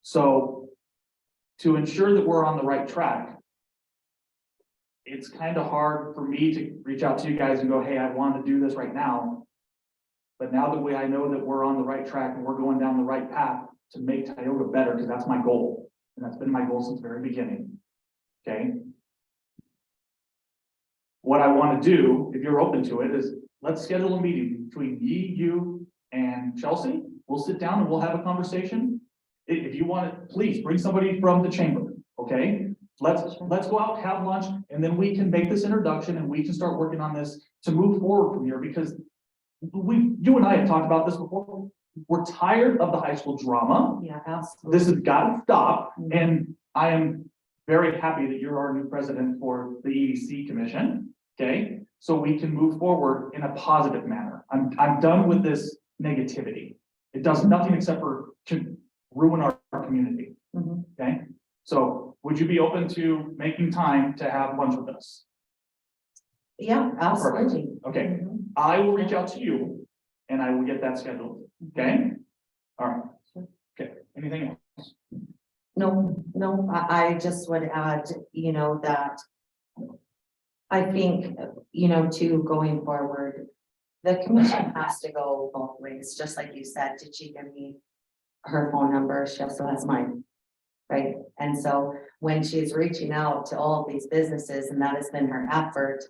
A: So to ensure that we're on the right track, it's kind of hard for me to reach out to you guys and go, hey, I want to do this right now. But now that I know that we're on the right track and we're going down the right path to make Tioga better, because that's my goal. And that's been my goal since the very beginning. Okay. What I want to do, if you're open to it, is let's schedule a meeting between me, you, and Chelsea. We'll sit down and we'll have a conversation. If you want it, please bring somebody from the chamber. Okay. Let's go out, have lunch, and then we can make this introduction and we can start working on this to move forward from here, because you and I have talked about this before. We're tired of the high school drama.
D: Yeah, absolutely.
A: This has got to stop. And I am very happy that you're our new president for the EDC commission. Okay, so we can move forward in a positive manner. I'm done with this negativity. It does nothing except for to ruin our community.
D: Mhm.
A: Okay, so would you be open to making time to have lunch with us?
D: Yeah, absolutely.
A: Okay,
D: Mhm.
A: I will reach out to you and I will get that scheduled. Okay, all right. Okay, anything else?
D: No, I just would add, that I think, to going forward, the commission has to go both ways, just like you said. Did she give me her phone number? She also has mine. Right? And so when she's reaching out to all of these businesses, and that has been her effort,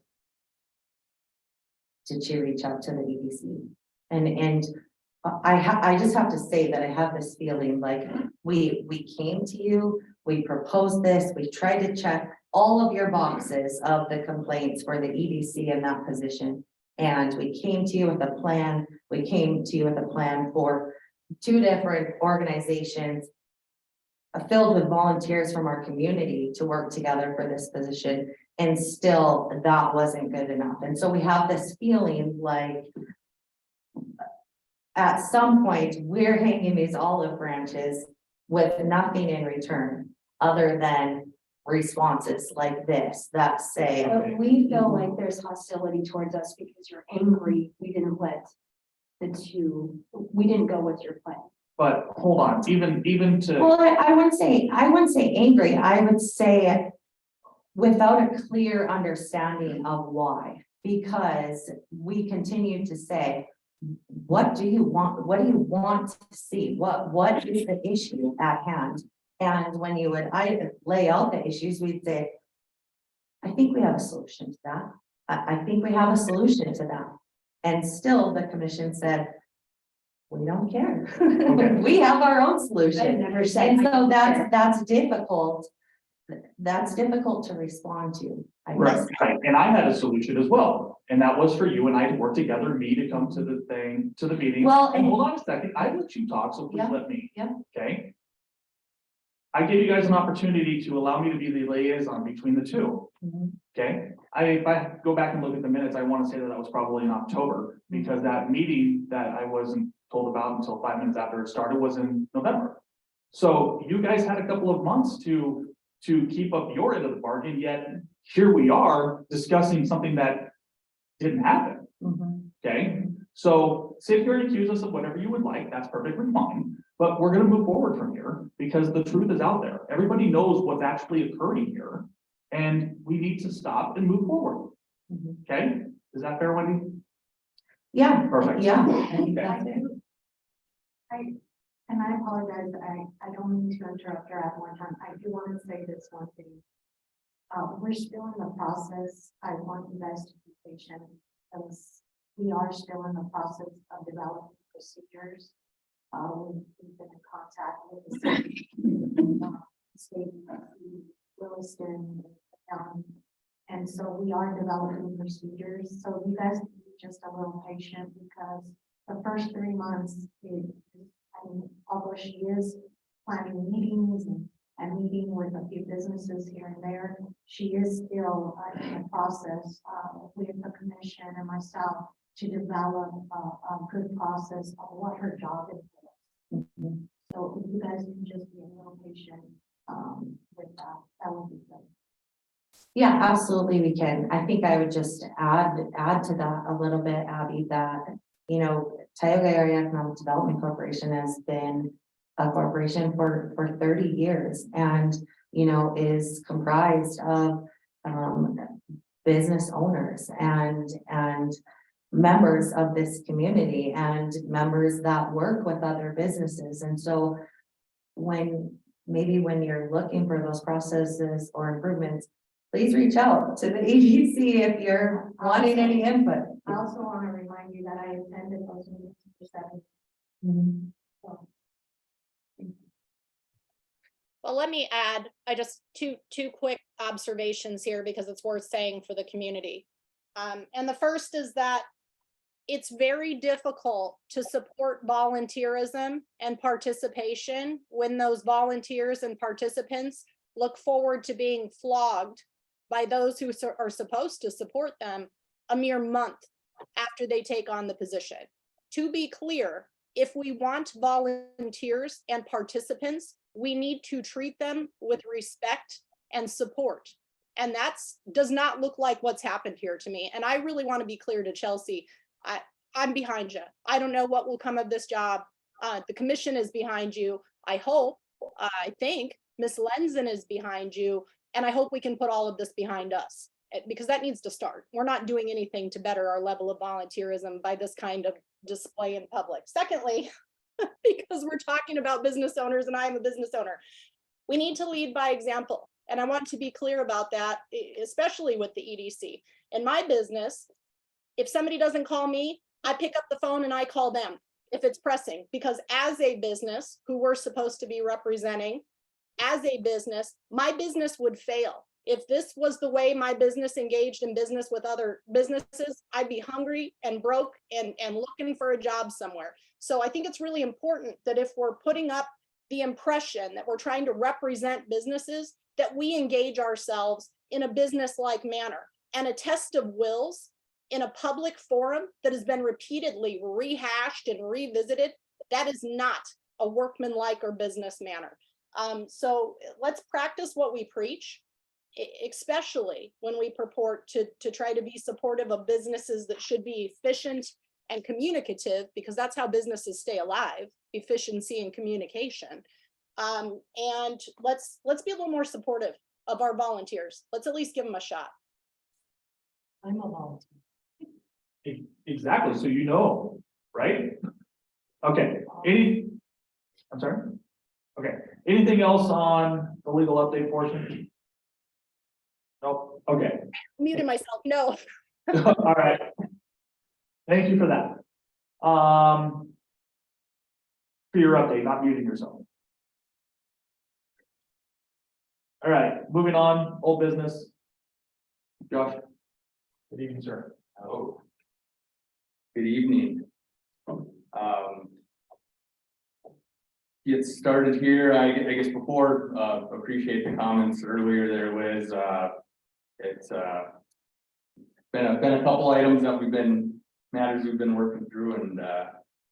D: did she reach out to the EDC? And I just have to say that I have this feeling like we came to you, we proposed this, we tried to check all of your boxes of the complaints for the EDC in that position. And we came to you with a plan. We came to you with a plan for 2 different organizations filled with volunteers from our community to work together for this position. And still, that wasn't good enough. And so we have this feeling like at some point, we're hanging these olive branches with nothing in return other than responses like this that say,
B: But we feel like there's hostility towards us because you're angry. We didn't go with your plan.
A: But hold on, even to,
D: well, I wouldn't say angry. I would say without a clear understanding of why, because we continue to say, what do you want? What do you want to see? What is the issue at hand? And when you would lay out the issues, we'd say, I think we have a solution to that. I think we have a solution to that. And still the commission said, we don't care.
A: Okay.
D: We have our own
B: I
D: solution.
B: never said.
D: And
B: I
D: so
B: don't care.
D: that's difficult. That's difficult to respond to, I guess.
A: right, and I had a solution as well, and that was for you and I to work together, me to come to the meeting.
D: Well,
A: And hold on a second, I let you talk, so please
D: Yeah,
A: let me.
D: yeah.
A: Okay. I gave you guys an opportunity to allow me to be the liaison between the two.
D: Mhm.
A: Okay, if I go back and look at the minutes, I want to say that was probably in October, because that meeting that I wasn't told about until 5 minutes after it started was in November. So you guys had a couple of months to keep up your end of the bargain, yet here we are discussing something that didn't happen.
D: Mhm.
A: Okay, so sit here and accuse us of whatever you would like, that's perfectly fine, but we're gonna move forward from here because the truth is out there. Everybody knows what's actually occurring here. And we need to stop and move forward,
D: Mhm.
A: okay? Is that fair, Wendy?
D: Yeah.
A: Perfect.
D: Yeah. I think
A: Okay.
D: that's it.
F: And I apologize, I don't mean to interrupt her at one time. I do want to say this one thing. We're still in the process. I want you guys to be patient because we are still in the process of developing procedures. We've been in contact with the city, state, Williston, and so we are developing procedures. So you guys be just a little patient because the first 3 months, although she is planning meetings and meeting with a few businesses here and there, she is still in the process with the commission and myself to develop a good process of what her job is.
D: Mhm.
F: So if you guys can just be a little patient with that, that would be good.
D: Yeah, absolutely, we can. I think I would just add to that a little bit, Abby, that, Tioga Area Economic Development Corporation has been a corporation for 30 years and, is comprised of business owners and members of this community and members that work with other businesses. And so when you're looking for those processes or improvements, please reach out to the EDC if you're wanting any input.
F: I also want to remind you that I attended those meetings for 7.
D: Mhm.
F: So,
C: Well, let me add, I just two quick observations here because it's worth saying for the community. And the first is that it's very difficult to support volunteerism and participation when those volunteers and participants look forward to being flogged by those who are supposed to support them a mere month after they take on the position. To be clear, if we want volunteers and participants, we need to treat them with respect and support. And does not look like what's happened here to me. And I really want to be clear to Chelsea. I'm behind you. I don't know what will come of this job. The commission is behind you. I hope, I think Ms. Lenzen is behind you. And I hope we can put all of this behind us because that needs to start. We're not doing anything to better our level of volunteerism by this kind of display in public. Secondly, because we're talking about business owners and I am a business owner, we need to lead by example. And I want to be clear about that, especially with the EDC. In my business, if somebody doesn't call me, I pick up the phone and I call them if it's pressing, because as a business who we're supposed to be representing, as a business, my business would fail If this was the way my business engaged in business with other businesses, I'd be hungry and broke and looking for a job somewhere. So I think it's really important that if we're putting up the impression that we're trying to represent businesses, that we engage ourselves in a business-like manner. And a test of wills in a public forum that has been repeatedly rehashed and revisited, that is not a workmanlike or business manner. So let's practice what we preach, especially when we purport to try to be supportive of businesses that should be efficient and communicative, because that's how businesses stay alive, efficiency and communication. And let's be a little more supportive of our volunteers. Let's at least give them a shot.
D: I'm a volunteer.
A: Exactly, so right? Okay, I'm sorry? Okay, anything else on the legal update portion? Nope, okay,
C: Muted myself, no.
A: all right. Thank you for that. For your update, not muting yourself. All right, moving on, old business. Josh. Good evening, sir.
G: Oh. Good evening. Get started here, I guess before, appreciate the comments earlier there, Liz. It's been a couple items that matters we've been working through, and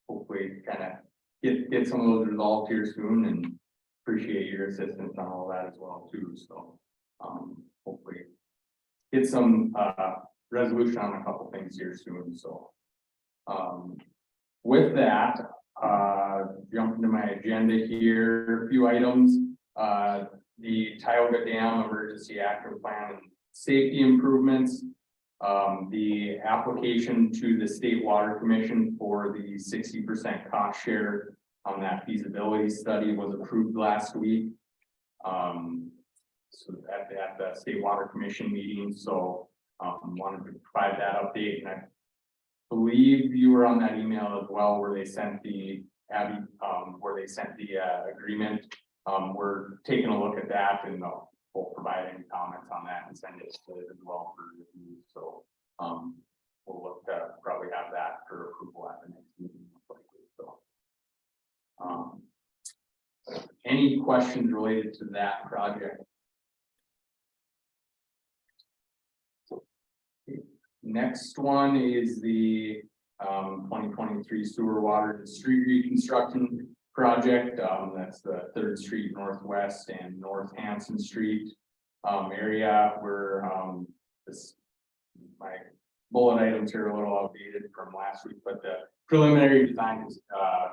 G: hopefully kind of get some of those resolved here soon, and appreciate your assistance on all that as well too. So hopefully get some resolution on a couple things here soon. So with that, jump into my agenda here, a few items. The Tioga Dam Emergency Action Plan and safety improvements. The application to the State Water Commission for the 60% cost share on that feasibility study was approved last week. So at the State Water Commission meeting, so wanted to provide that update, and I believe you were on that email as well, where they sent the agreement. We're taking a look at that, and we'll provide any comments on that and send it to as well for review. So we'll look to probably have that for approval at the next meeting. So any questions related to that project? Next one is the 2023 sewer, water, and street reconstruction project. That's the 3rd Street Northwest and North Hanson Street area where my bullet items here are a little outdated from last week, but the preliminary design is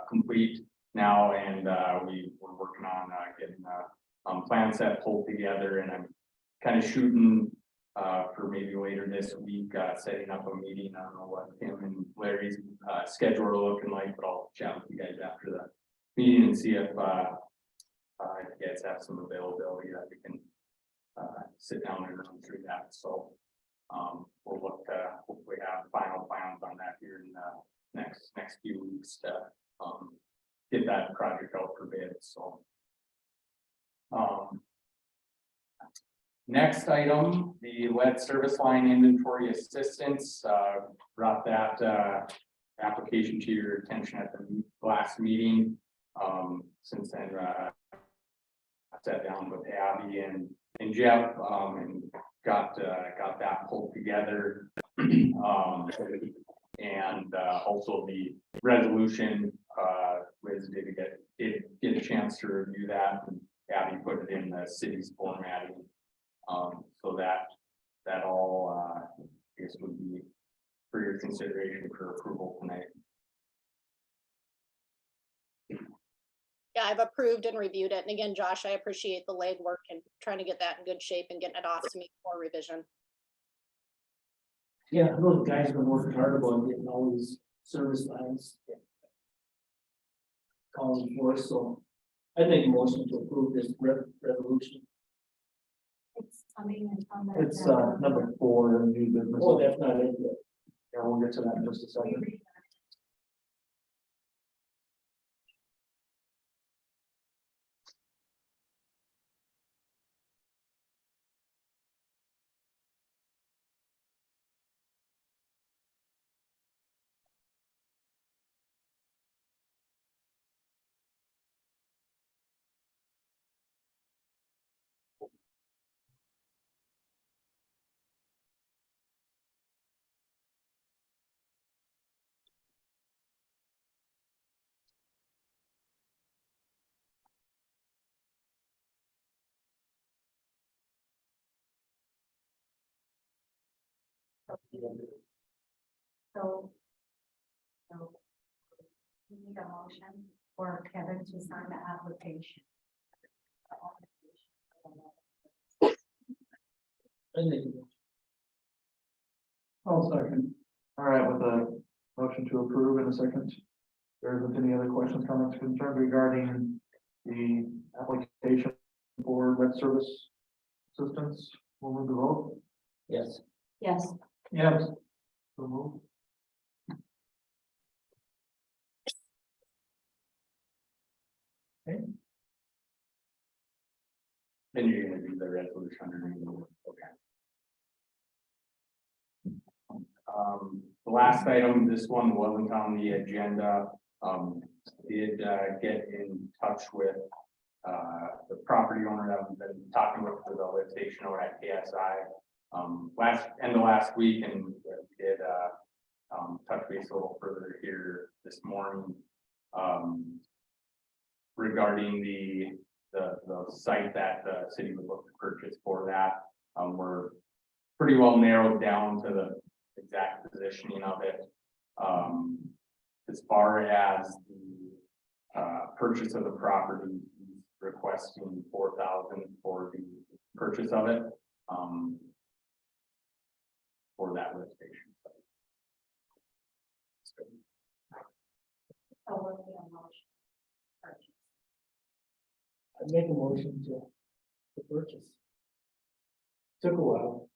G: complete now, and we're working on getting a plan set pulled together, and I'm kind of shooting for maybe later this week, setting up a meeting. I don't know what Tim and Larry's schedule are looking like, but I'll chat with you guys after the meeting and see if you guys have some availability that we can sit down and run through that. So we'll look to hopefully have final plans on that here in the next few weeks to get that project out for bid. So next item, the lead service line inventory assistance, brought that application to your attention at the last meeting. Since then, I sat down with Abby and Jeff and got that pulled together. And also the resolution, Liz did get a chance to review that, and Abby put it in the city's formatting. So that all I guess would be for your consideration for approval tonight.
C: Yeah, I've approved and reviewed it. And again, Josh, I appreciate the legwork and trying to get that in good shape and getting it off to me for revision.
E: Yeah, those guys have been working hard about getting all these service lines calling for us, so I make a motion to approve this resolution.
A: It's number 4 in new business.
E: Oh, that's not it yet.
A: Yeah, we'll get to that in just a second.
F: So. So. We need a motion for Kevin to sign the application.
B: I'll second.
A: All right, with a motion to approve in a second. There isn't any other questions, comments, concerns regarding the application for lead service assistance. We'll move the vote.
E: Yes.
F: Yes.
B: Yes.
A: So move.
G: Then you're gonna do the resolution underneath. Okay. The last item, this one wasn't on the agenda, did, get in touch with, the property owner that we've been talking with for the lift station over at KSI. End of last week, and we did, touch base a little further here this morning. Regarding the site that the city would look to purchase for that, we're pretty well narrowed down to the exact positioning of it. As far as the purchase of the property, requesting 4,000 for the purchase of it. For that lift station.
F: So we'll need a motion. Purchase.
B: I make a motion to purchase. Took a while.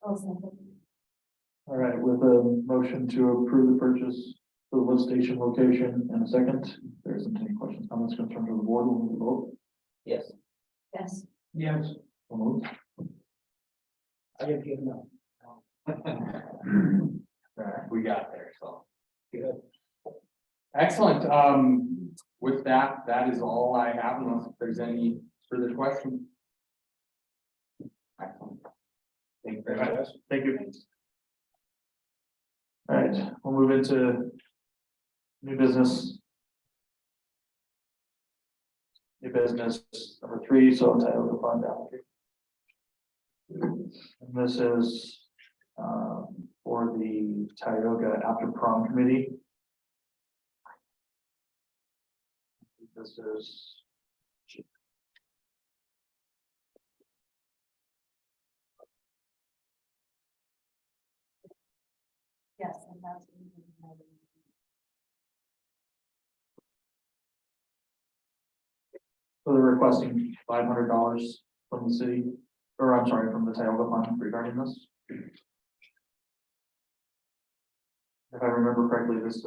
F: Oh, second.
A: All right, with a motion to approve the purchase for the lift station location in a second. There isn't any questions, comments, concerns of the board. We'll move the vote.
E: Yes.
F: Yes.
B: Yes.
A: So moved.
B: I didn't get enough.
G: All right, we got there, so.
B: Good.
G: Excellent. With that, that is all I have unless there's any further questions. Excellent. Thank you very much.
A: Thank you. All right, we'll move into new business. New business number 3, so title of the fund application. And this is for the Tioga After Prom Committee. This is.
F: Yes, and that's.
A: So they're requesting $500 from the city, or I'm sorry, from the Tioga Fund regarding this. If I remember correctly, this is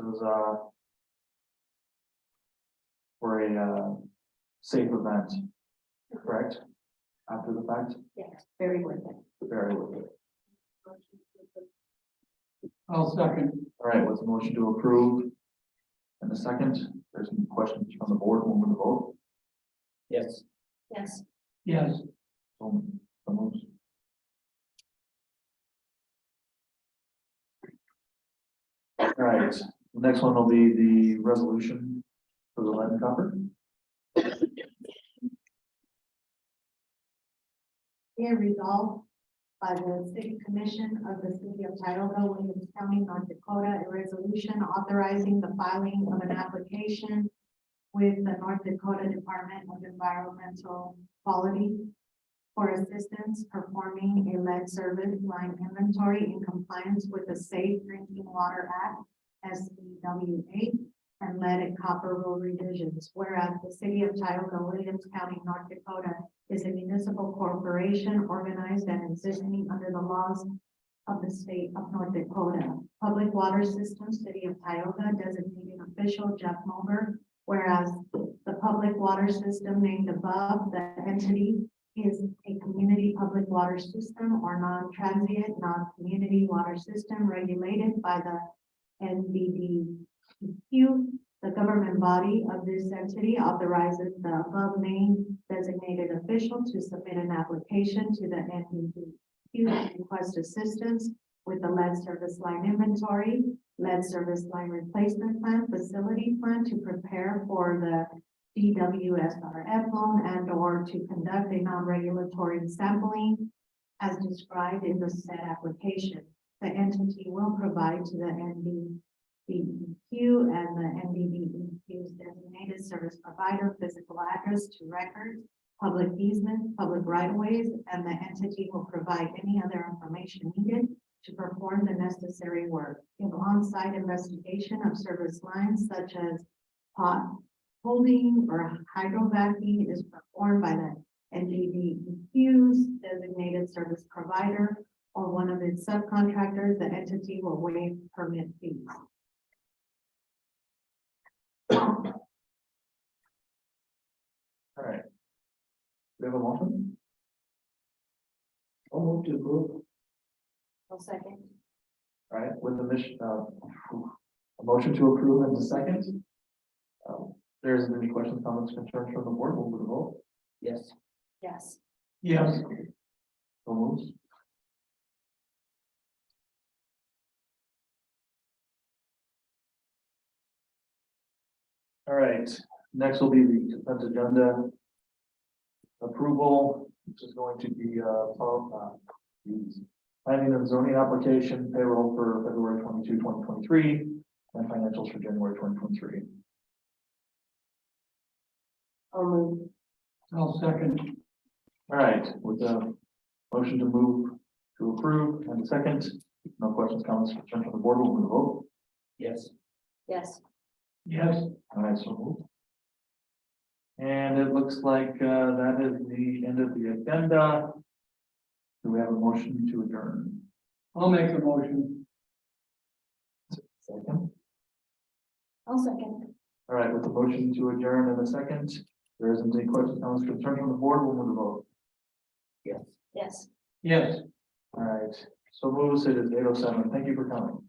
A: for a safe event, correct? After the fact,
F: Yes, very worth it.
A: very good.
B: I'll second.
A: All right, with the motion to approve. And a second, there's some questions from the board, we'll move the vote.
E: Yes.
F: Yes.
B: Yes.
A: So moved. All right, the next one will be the resolution for the lead and copper.
F: Be resolved by the City Commission of the City of Tioga, Williams County, North Dakota, a resolution authorizing the filing of an application with the North Dakota Department of Environmental Quality for assistance performing a lead service line inventory in compliance with the Safe Drinking Water Act, SDWA, and lead and copper rule revisions. Whereas the City of Tioga, Williams County, North Dakota is a municipal corporation organized and existing under the laws of the state of North Dakota. Public Water System, City of Tioga, designating official Jeff Mulber. Whereas the public water system named above, the entity is a community public water system or non-transient, non-community water system regulated by the NDDQ. The government body of this entity authorizes the above named designated official to submit an application to the NDDQ to request assistance with the lead service line inventory, lead service line replacement plan, facility plan to prepare for the DWSRF loan and or to conduct a non-regulatory sampling as described in the said application. The entity will provide to the NDBEQ and the NDBEQ's designated service provider physical address to records, public easement, public right of ways, and the entity will provide any other information needed to perform the necessary work. If on-site investigation of service lines such as pot holding or hydrovacing is performed by the NDBEQ's designated service provider or one of its subcontractors, the entity will waive permit fees.
A: All right. We have a motion?
E: I'll move to approve.
F: I'll second.
A: All right, with the mission, a motion to approve in the second. There isn't any questions, comments, concerns from the board, we'll move to the vote.
E: Yes.
F: Yes.
B: Yes.
A: So moves. All right, next will be the consent agenda. Approval, which is going to be, planning and zoning application payroll for February 22, 2023, and financials for January 2023.
F: I'll move.
B: I'll second.
A: All right, with the motion to move to approve and a second, no questions, comments, concerns from the board, we'll move to vote.
E: Yes.
F: Yes.
B: Yes.
A: All right, so moved. And it looks like that is the end of the agenda. Do we have a motion to adjourn?
B: I'll make a motion.
A: Second.
F: I'll second.
A: All right, with the motion to adjourn in a second, there isn't any questions, comments, concerns from the board, we'll move to vote.
E: Yes.
F: Yes.
B: Yes.
A: All right, so moves, it is 8:07, thank you for coming.